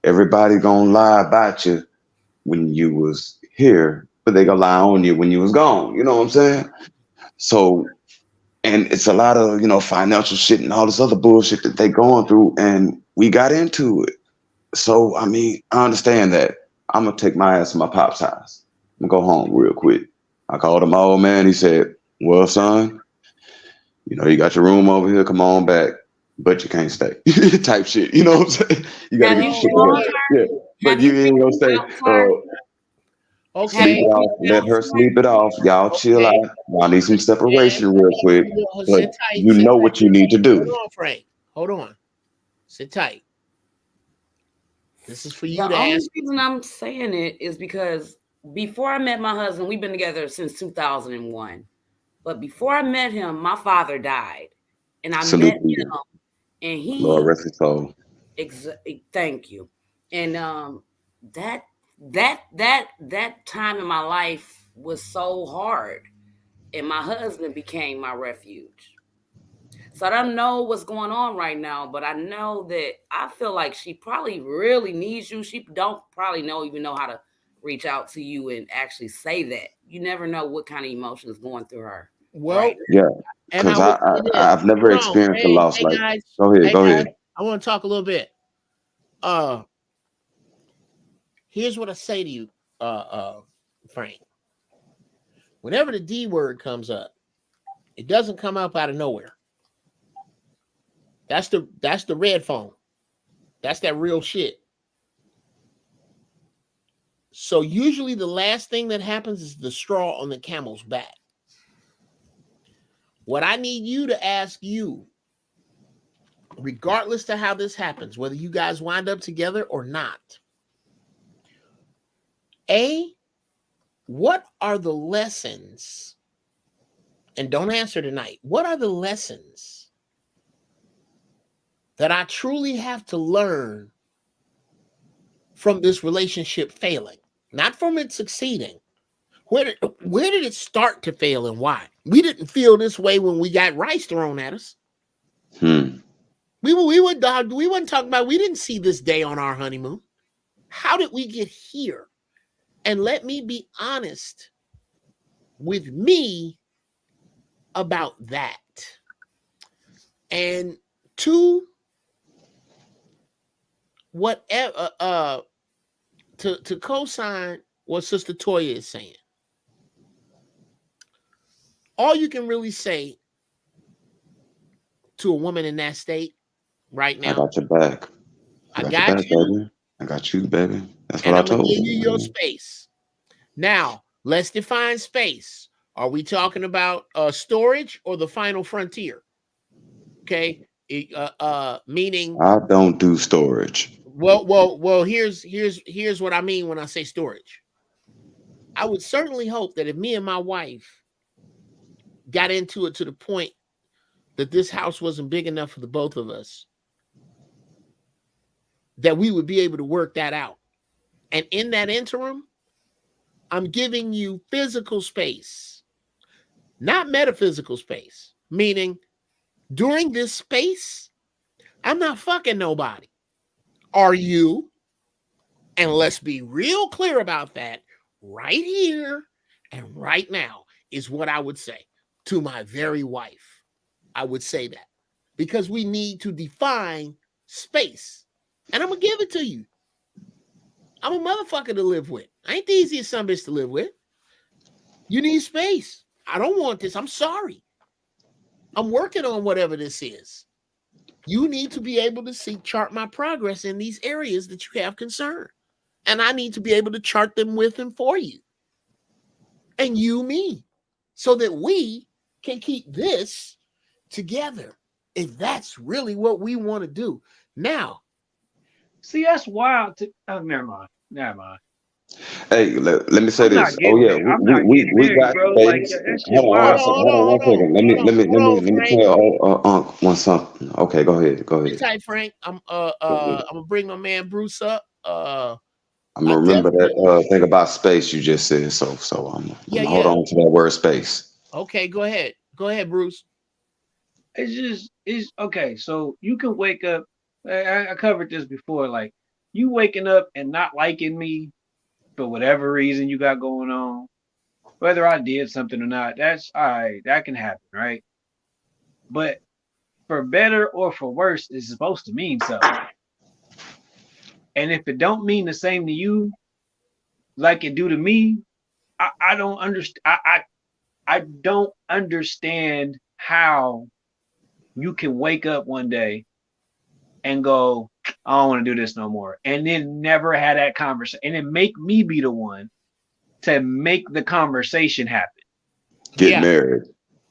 everybody gonna lie about you when you was here, but they gonna lie on you when you was gone. You know what I'm saying? So, and it's a lot of, financial shit and all this other bullshit that they going through, and we got into it. So, I mean, I understand that. I'm gonna take my ass to my pop's house. I'm gonna go home real quick. I called him my old man. He said, well, son, you got your room over here. Come on back, but you can't stay. Type shit. You know what I'm saying? You gotta get shit together. Yeah, but you ain't gonna stay. Okay. Sleep it off. Let her sleep it off. Y'all chill out. Y'all need some separation real quick. But you know what you need to do. Hold on, Frank. Hold on. Sit tight. This is for you to The only ask. reason I'm saying it is because before I met my husband, we've been together since 2001. But before I met him, my father died. And I met him. And he... Lord rest his soul. Thank you. And that time in my life was so hard. And my husband became my refuge. So I don't know what's going on right now, but I know that I feel like she probably really needs you. She don't probably even know how to reach out to you and actually say that. You never know what kind of emotion is going through her. Well, right? Yeah, because I've never experienced a loss like. Guys, go ahead. I want to talk a little bit. Here's what I say to you, Frank. Whenever the D word comes up, it doesn't come up out of nowhere. That's the red phone. That's that real shit. So usually the last thing that happens is the straw on the camel's back. What I need you to ask you, regardless to how this happens, whether you guys wind up together or not, what are the lessons? And don't answer tonight. What are the lessons that I truly have to learn from this relationship failing? Not from it succeeding. Where did it start to fail and why? We didn't feel this way when we got rice thrown at us. We weren't talking about, we didn't see this day on our honeymoon. How did we get here? And let me be honest with me about that. And to whatever, to co-sign what Sister Toya is saying, all you can really say to a woman in that state right now, I got your back. I got you, baby. I got you, baby. That's and what I'm I told gonna give you. you your space. Now, let's define space. Are we talking about storage or the final frontier? Okay, meaning I don't do storage. Well. Here's what I mean when I say storage. I would certainly hope that if me and my wife got into it to the point that this house wasn't big enough for the both of us, that we would be able to work that out. And in that interim, I'm giving you physical space, not metaphysical space, meaning during this space, I'm not fucking nobody. Are you? And let's be real clear about that right here and right now is what I would say to my very wife. I would say that because we need to define space. And I'm going to give it to you. I'm a motherfucker to live with. I ain't the easiest son bitch to live with. You need space. I don't want this. I'm sorry. I'm working on whatever this is. You need to be able to chart my progress in these areas that you have concern. And I need to be able to chart them with and for you. And you, me. So that we can keep this together. If that's really what we want to do. Now. See, that's wild. Never mind. Hey, let me say this. Oh yeah, we got space. Hold on 1 second. Let me tell one something. Okay, go ahead. Sit tight, Frank. I'm gonna bring my man Bruce up. I'm gonna remember that thing about space you just said. So I'm hold on to that word space. Okay, go ahead. Go ahead, Bruce. It's okay. So you can wake up. I covered this before. Like you waking up and not liking me for whatever reason you got going on, whether I did something or not. That's all right. That can happen, right? But for better or for worse, it's supposed to mean something. And if it don't mean the same to you, like it do to me, I don't understand. I don't understand how you can wake up one day and go, I don't want to do this no more, and then never had that conversation, and then make me be the one to make the conversation happen. Get married.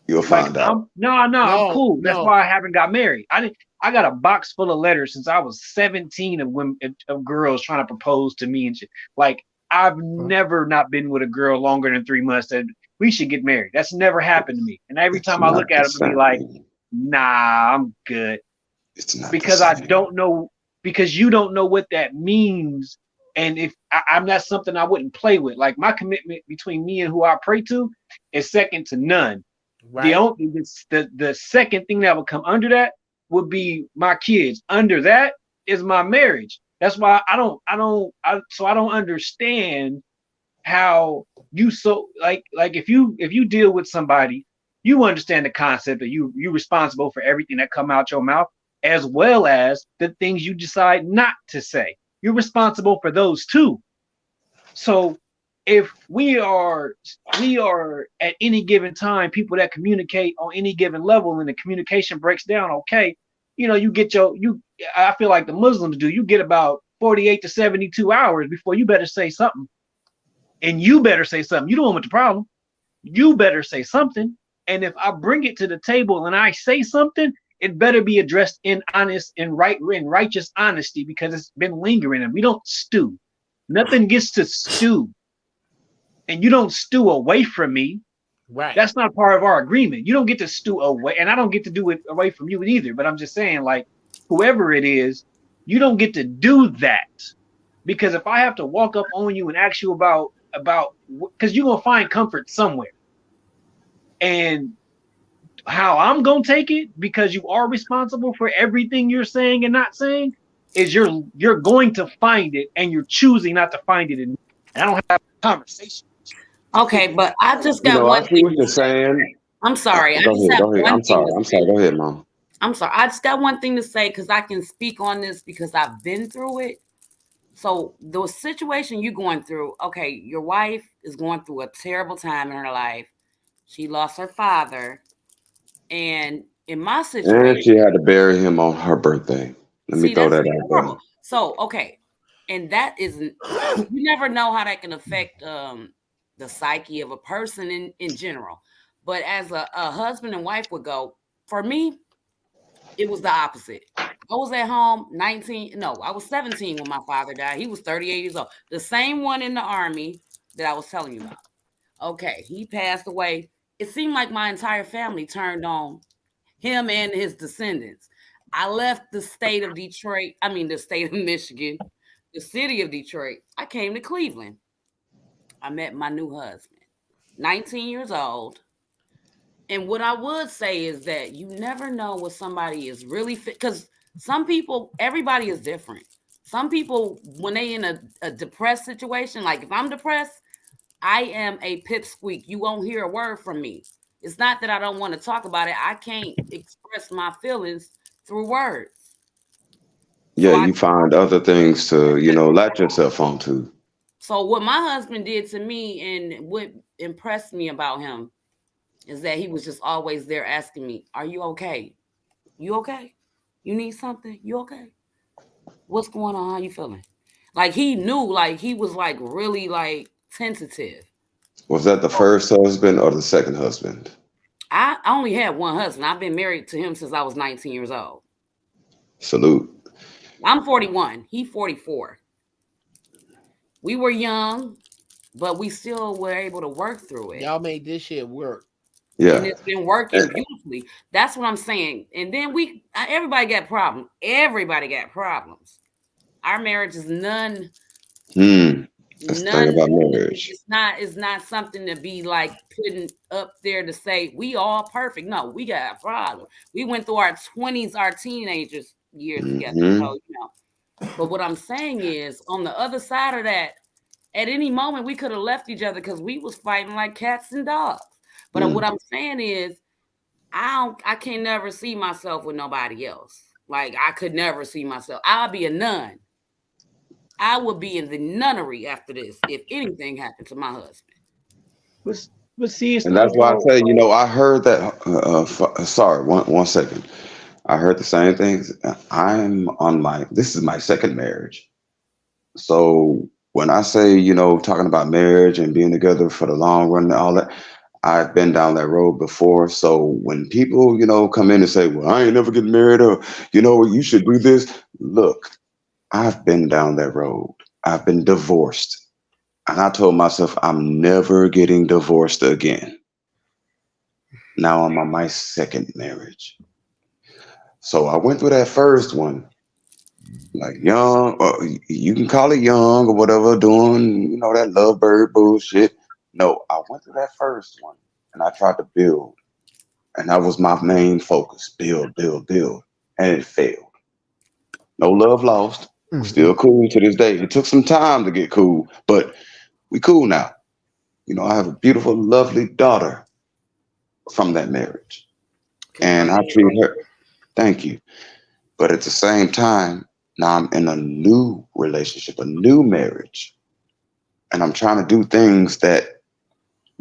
You'll find out. No, I'm cool. That's why I haven't got married. I got a box full of letters since I was 17 of women, of girls trying to propose to me and shit. Like I've never not been with a girl longer than 3 months that we should get married. That's never happened to me. And every time I look at them, I be like, nah, I'm good. It's not because I don't know, because you don't know what that means. And if I'm not something I wouldn't play with, like my commitment between me and who I pray to is second to none. Right. The second thing that would come under that would be my kids. Under that is my marriage. That's why I don't understand how you like if you deal with somebody, you understand the concept that you're responsible for everything that come out your mouth, as well as the things you decide not to say. You're responsible for those too. So if we are at any given time people that communicate on any given level and the communication breaks down, okay, you get I feel like the Muslims do, you get about 48 to 72 hours before you better say something. And you better say something. You don't want the problem. You better say something. And if I bring it to the table and I say something, it better be addressed in honest and righteous honesty, because it's been lingering and we don't stew. Nothing gets to stew. And you don't stew away from me. Right. That's not part of our agreement. You don't get to stew away, and I don't get to do it away from you either. But I'm just saying, like, whoever it is, you don't get to do that. Because if I have to walk up on you and ask you about because you're gonna find comfort somewhere. And how I'm gonna take it, because you are responsible for everything you're saying and not saying, is you're going to find it, and you're choosing not to find it. And I don't have a conversation. Okay, but I just got one I see what you're saying. I'm sorry. Go ahead. I'm sorry. Go ahead, Mom. I'm sorry. I just got one thing to say, because I can speak on this because I've been through it. So the situation you're going through, okay, your wife is going through a terrible time in her life. She lost her father. And in my situation, and she had to bury him on her birthday. Let me throw that out there. So, okay. And that isn't, you never know how that can affect the psyche of a person in general. But as a husband and wife would go, for me, it was the opposite. I was at home I was 17 when my father died. He was 38 years old. The same one in the army that I was telling you about. Okay, he passed away. It seemed like my entire family turned on him and his descendants. I left the state of Detroit, the state of Michigan, the city of Detroit. I came to Cleveland. I met my new husband, 19 years old. And what I would say is that you never know what somebody is really fit, because some people, everybody is different. Some people, when they in a depressed situation, like if I'm depressed, I am a pipsqueak. You won't hear a word from me. It's not that I don't want to talk about it. I can't express my feelings through words. Yeah, you find other things to, latch yourself onto. So what my husband did to me, and what impressed me about him, is that he was just always there asking me, are you okay? You okay? You need something? You okay? What's going on? How you feeling? Like he knew, like he was like really like tentative. Was that the first husband or the second husband? I only had one husband. I've been married to him since I was 19 years old. Salute. I'm 41. He 44. We were young, but we still were able to work through it. Y'all made this shit work. Yeah. And it's been working beautifully. That's what I'm saying. And then everybody got problems. Everybody got problems. Our marriage is none That's the thing about marriage. It's not something to be like putting up there to say we all perfect. No, we got a problem. We went through our 20s, our teenagers years together. So, but what I'm saying is, on the other side of that, at any moment we could have left each other because we was fighting like cats and dogs. But what I'm saying is, I can never see myself with nobody else. Like, I could never see myself. I'll be a nun. I would be in the nunnery after this if anything happened to my husband. But see, and that's why I tell you, I heard that. Sorry, one second. I heard the same things. This is my second marriage. So when I say, talking about marriage and being together for the long run and all that, I've been down that road before. So when people, come in and say, well, I ain't never getting married, or, you should do this. Look, I've been down that road. I've been divorced. And I told myself I'm never getting divorced again. Now I'm on my second marriage. So I went through that first one, like young, or you can call it young or whatever, doing, that lovebird bullshit. No, I went through that first one and I tried to build. And that was my main focus, build. And it failed. No love lost. We're still cool to this day. It took some time to get cool, but we cool now. I have a beautiful, lovely daughter from that marriage. And I treat her, thank you. But at the same time, now I'm in a new relationship, a new marriage. And I'm trying to do things that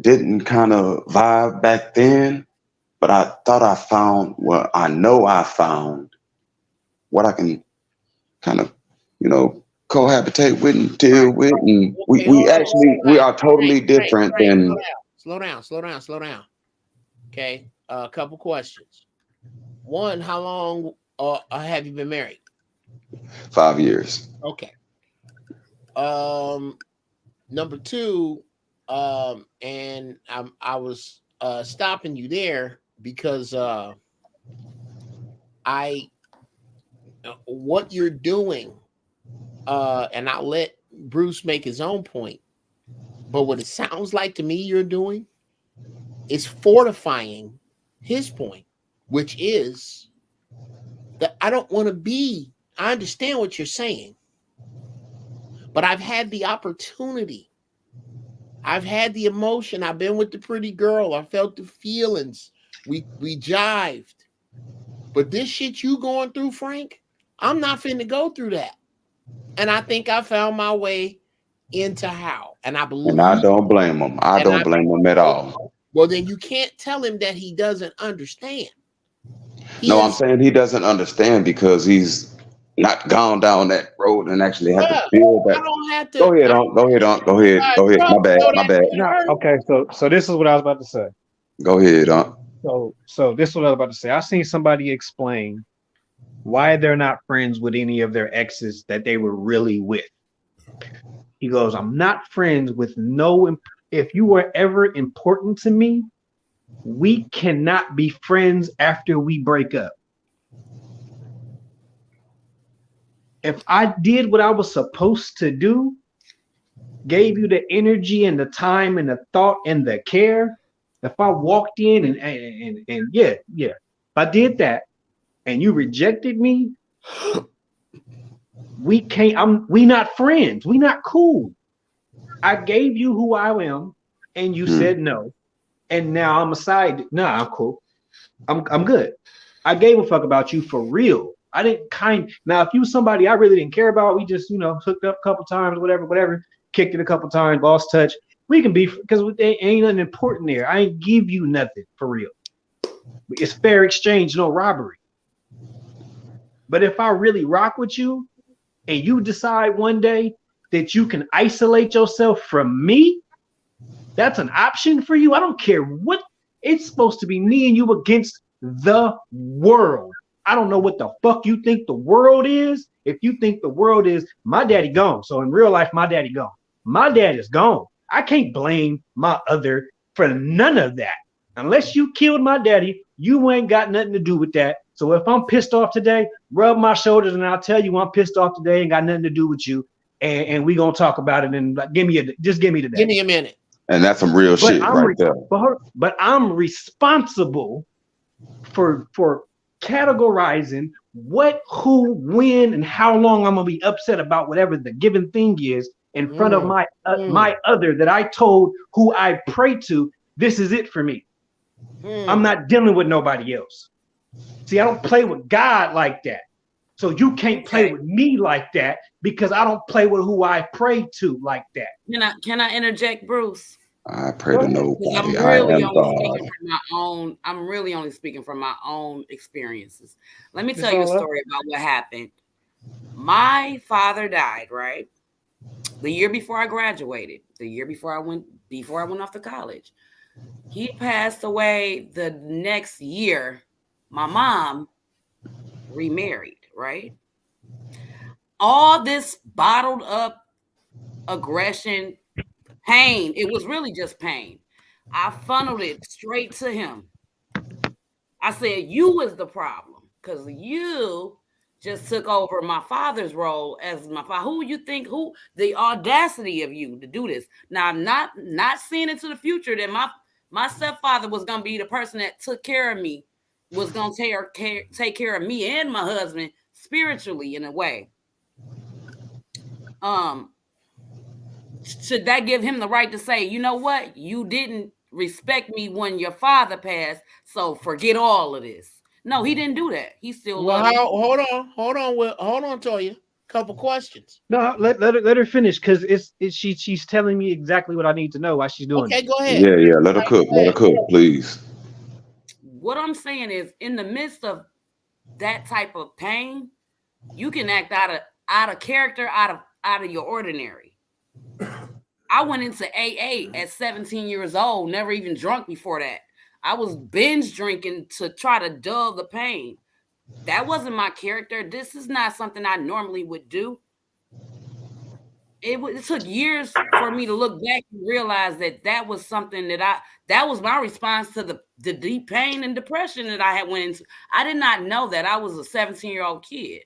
didn't kind of vibe back then, but I thought I found, I know I found what I can kind of, cohabitate with and deal with. And we are totally different than. Slow down. Okay. A couple questions. One, how long have you been married? 5 years. Okay. Number two, and I was stopping you there because what you're doing, and I'll let Bruce make his own point, but what it sounds like to me you're doing is fortifying his point, which is that I don't want to be, I understand what you're saying, but I've had the opportunity. I've had the emotion. I've been with the pretty girl. I felt the feelings. We jived. But this shit you going through, Frank, I'm not finna go through that. And I think I found my way into how. And I believe. And I don't blame him. I don't blame him at all. Well, then you can't tell him that he doesn't understand. I'm saying he doesn't understand because he's not gone down that road and actually had to build that. I don't have to. Go ahead. My bad. No, okay, so this is what I was about to say. Go ahead, So this is what I was about to say. I seen somebody explain why they're not friends with any of their exes that they were really with. He goes, I'm not friends with if you were ever important to me, we cannot be friends after we break up. If I did what I was supposed to do, gave you the energy and the time and the thought and the care, if I walked in and if I did that and you rejected me, we not friends. We not cool. I gave you who I am and you said no. And now I'm I'm cool. I'm good. I gave a fuck about you for real. I didn't now if you was somebody I really didn't care about, we just hooked up a couple times, whatever, kicked it a couple times, lost touch. We can be, because there ain't nothing important there. I ain't give you nothing for real. It's fair exchange, no robbery. But if I really rock with you and you decide one day that you can isolate yourself from me, that's an option for you. I don't care what. It's supposed to be me and you against the world. I don't know what the fuck you think the world is. If you think the world is my daddy gone. So in real life, my daddy gone. My dad is gone. I can't blame my other for none of that. Unless you killed my daddy, you ain't got nothing to do with that. So if I'm pissed off today, rub my shoulders and I'll tell you I'm pissed off today and got nothing to do with you. and we gonna talk about it. And give me the day. Give me a minute. And that's some real shit right there. But I'm responsible for categorizing what, who, when, and how long I'm gonna be upset about whatever the given thing is in front of my other that I told who I pray to. This is it for me. I'm not dealing with nobody else. See, I don't play with God like that. So you can't play with me like that because I don't play with who I pray to like that. Can I interject, Bruce? I pray to nobody. I'm really only speaking from my own experiences. Let me tell you a story about what happened. My father died, right? The year before I graduated, the year before I went off to college. He passed away the next year. My mom remarried, right? All this bottled up aggression, pain. It was really just pain. I funneled it straight to him. I said, you was the problem because you just took over my father's role as my father. Who the audacity of you to do this? Now, I'm not seeing into the future that my stepfather was going to be the person that took care of me, was going to take care of me and my husband spiritually in a way. Should that give him the right to say, you know what? You didn't respect me when your father passed, so forget all of this. No, he didn't do that. He still loved me. Hold on, Toya. Couple questions. No, let her finish because she's telling me exactly what I need to know while she's doing. Okay, go ahead. Yeah, let her cook. Let her cook, please. What I'm saying is, in the midst of that type of pain, you can act out of character, out of your ordinary. I went into AA at 17 years old, never even drunk before that. I was binge drinking to try to dull the pain. That wasn't my character. This is not something I normally would do. It took years for me to look back and realize that was something that was my response to the deep pain and depression that I had went into. I did not know that I was a 17-year-old kid.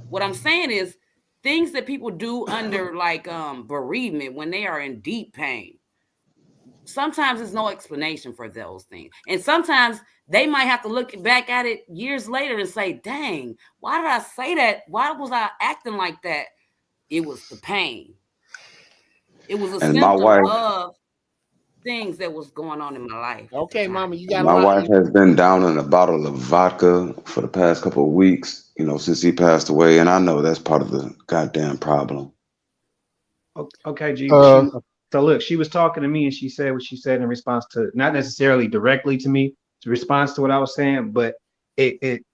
What I'm saying is things that people do under like bereavement when they are in deep pain. Sometimes there's no explanation for those things. And sometimes they might have to look back at it years later and say, dang, why did I say that? Why was I acting like that? It was the pain. It was a symptom of things that was going on in my life. Okay, Mama, you got my wife has been down in a bottle of vodka for the past couple of weeks, since he passed away. And I know that's part of the goddamn problem. Okay, G. So look, she was talking to me and she said what she said in response to, not necessarily directly to me, in response to what I was saying, but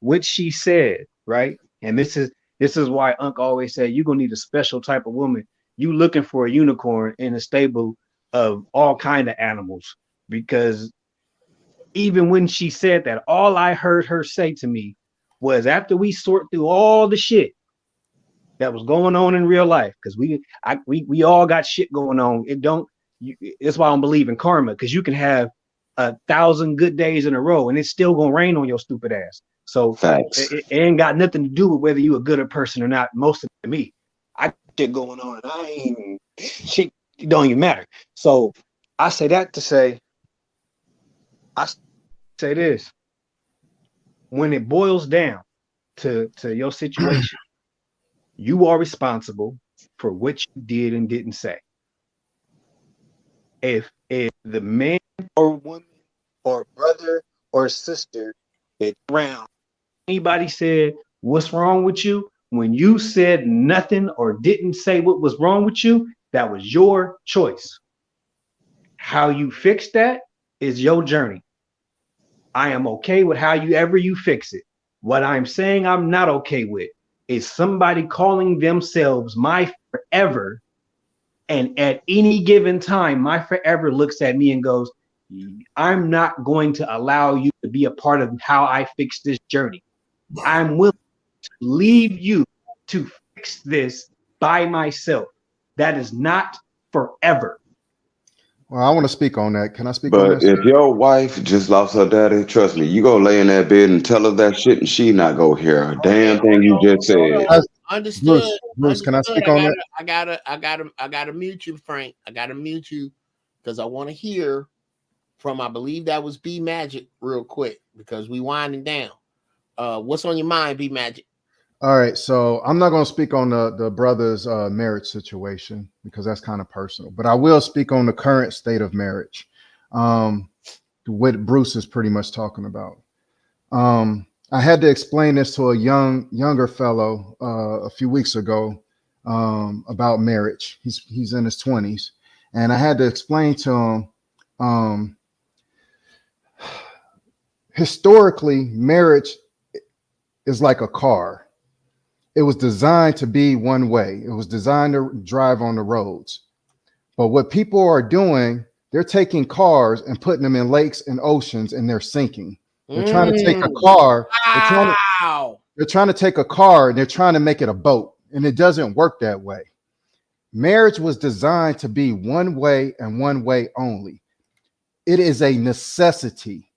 what she said, right? And this is why Unc always said, you're gonna need a special type of woman. You looking for a unicorn in a stable of all kind of animals, because even when she said that, all I heard her say to me was, after we sort through all the shit that was going on in real life, because we all got shit going on. That's why I don't believe in karma, because you can have 1,000 good days in a row and it's still gonna rain on your stupid ass. So it ain't got nothing to do with whether you a good person or not. Most of me, I got shit going on and I ain't shit. It don't even matter. So I say that to say, I say this: when it boils down to your situation, you are responsible for what you did and didn't say. If the man or woman or brother or sister that's around, anybody said, what's wrong with you? When you said nothing or didn't say what was wrong with you, that was your choice. How you fix that is your journey. I am okay with however you fix it. What I'm saying I'm not okay with is somebody calling themselves my forever, and at any given time, my forever looks at me and goes, I'm not going to allow you to be a part of how I fix this journey. I'm willing to leave you to fix this by myself. That is not forever. Well, I want to speak on that. Can I speak on that? But if your wife just lost her daddy, trust me, you go lay in that bed and tell her that shit and she not go hear a damn thing you just said. Understood. Bruce, can I speak on that? I gotta mute you, Frank. I gotta mute you because I want to hear from, I believe that was B Magic real quick because we winding down. What's on your mind, B Magic? All right, so I'm not going to speak on the brother's marriage situation because that's kind of personal, but I will speak on the current state of marriage, what Bruce is pretty much talking about. I had to explain this to a younger fellow a few weeks ago about marriage. He's in his 20s, and I had to explain to him historically, marriage is like a car. It was designed to be one way. It was designed to drive on the roads. But what people are doing, they're taking cars and putting them in lakes and oceans, and they're sinking. They're trying to take a car. They're trying to take a car and they're trying to make it a boat, and it doesn't work that way. Marriage was designed to be one way and one way only. It is a necessity.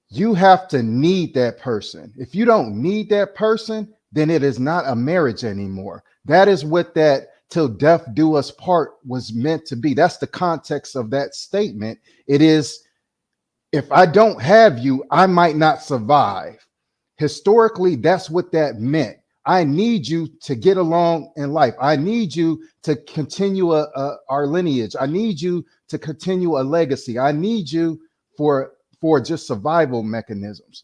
You have to need that person. If you don't need that person, then it is not a marriage anymore. That is what that "till death do us part" was meant to be. That's the context of that statement. It is, if I don't have you, I might not survive. Historically, that's what that meant. I need you to get along in life. I need you to continue our lineage. I need you to continue a legacy. I need you for just survival mechanisms.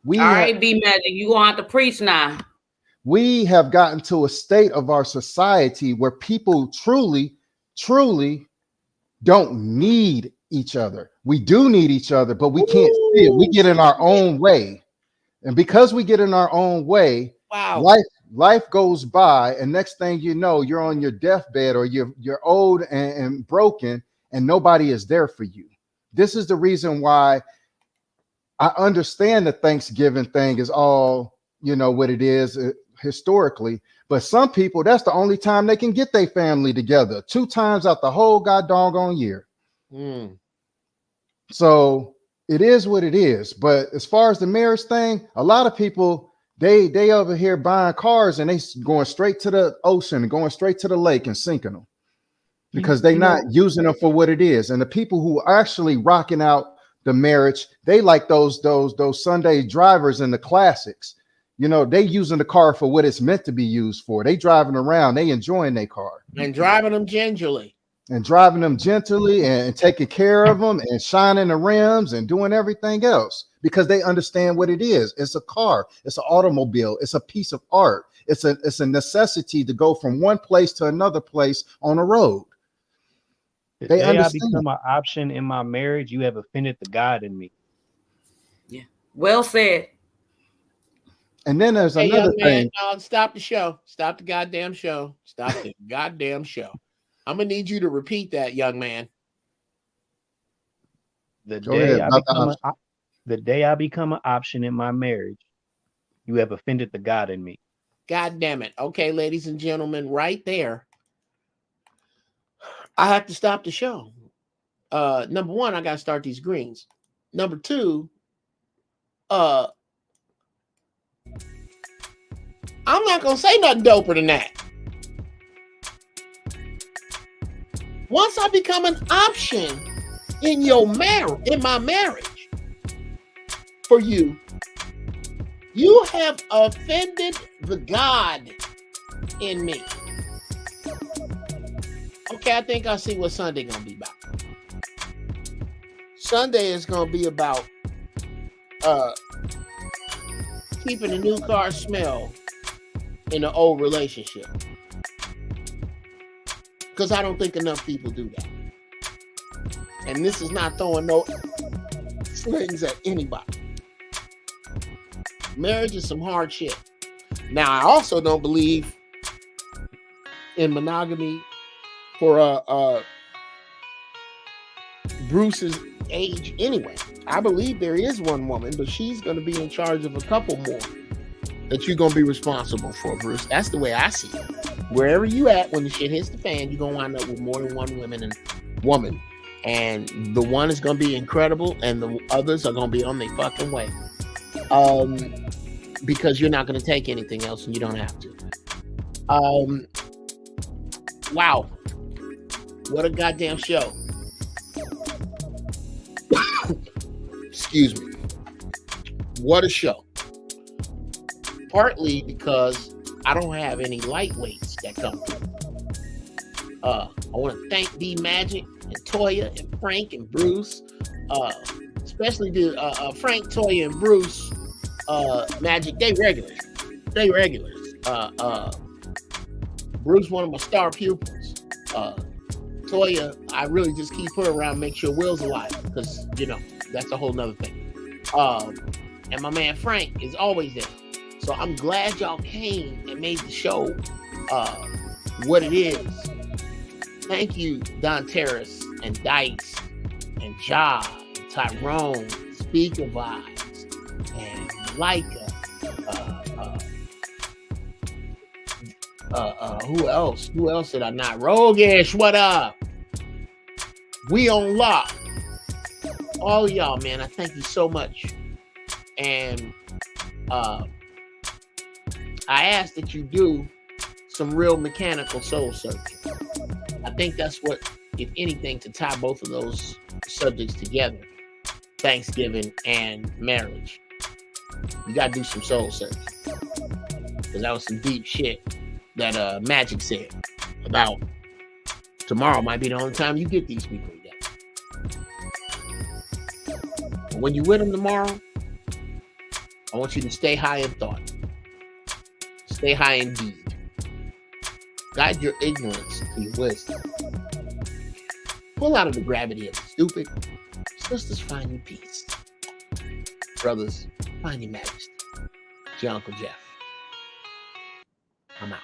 All right, B Magic, you gonna have to preach now. We have gotten to a state of our society where people truly don't need each other. We do need each other, but we can't see it. We get in our own way. And because we get in our own way, life goes by, and next thing you know, you're on your deathbed, or you're old and broken, and nobody is there for you. This is the reason why I understand the Thanksgiving thing is all, what it is historically, but some people, that's the only time they can get their family together, 2 times out the whole goddamn year. So it is what it is. But as far as the marriage thing, a lot of people, they over here buying cars and they going straight to the ocean and going straight to the lake and sinking them because they're not using them for what it is. And the people who are actually rocking out the marriage, they like those Sunday drivers in the classics. They using the car for what it's meant to be used for. They driving around, they enjoying their car. And driving them gingerly. And taking care of them and shining the rims and doing everything else because they understand what it is. It's a car. It's an automobile. It's a piece of art. It's a necessity to go from one place to another place on a road. They understand. I become an option in my marriage, you have offended the God in me. Yeah. Well said. And then there's another thing. Stop the show. Stop the goddamn show. Stop the goddamn show. I'm gonna need you to repeat that, young man. The day I become an option in my marriage, you have offended the God in me. God damn it. Okay, ladies and gentlemen, right there. I have to stop the show. Number one, I gotta start these greens. Number two, I'm not gonna say nothing doper than that. Once I become an option in my marriage for you, you have offended the God in me. Okay, I think I see what Sunday gonna be about. Sunday is gonna be about keeping a new car smell in an old relationship. Because I don't think enough people do that. And this is not throwing no slings at anybody. Marriage is some hard shit. Now, I also don't believe in monogamy for Bruce's age anyway. I believe there is one woman, but she's going to be in charge of a couple more that you're going to be responsible for, Bruce. That's the way I see it. Wherever you at, when the shit hits the fan, you're going to wind up with more than one woman. And the one is going to be incredible, and the others are going to be on their fucking way. Because you're not going to take anything else, and you don't have to. Wow. What a goddamn show. Excuse me. What a show. Partly because I don't have any lightweights that come through. I want to thank D Magic and Toya and Frank and Bruce. Especially to Frank, Toya, and Bruce. Magic, they regulars. Bruce, one of my star pupils. Toya, I really just keep her around, make sure Will's alive, because that's a whole nother thing. And my man Frank is always there. So I'm glad y'all came and made the show what it is. Thank you, Don Terrace and Dice and Ja, and Tyrone, Speaker Vibes, and Leica. Who else? Who else did I not? Rogish, what up? We on lock. All y'all, man, I thank you so much. And I ask that you do some real mechanical soul searching. I think that's what, if anything, to tie both of those subjects together, Thanksgiving and marriage. You gotta do some soul searching. Because that was some deep shit that Magic said about tomorrow might be the only time you get these people together. When you with them tomorrow, I want you to stay high in thought. Stay high in deed. Guide your ignorance to your wisdom. Pull out of the gravity of the stupid. Sisters, find your peace. Brothers, find your majesty. It's your Uncle Jeff. I'm out.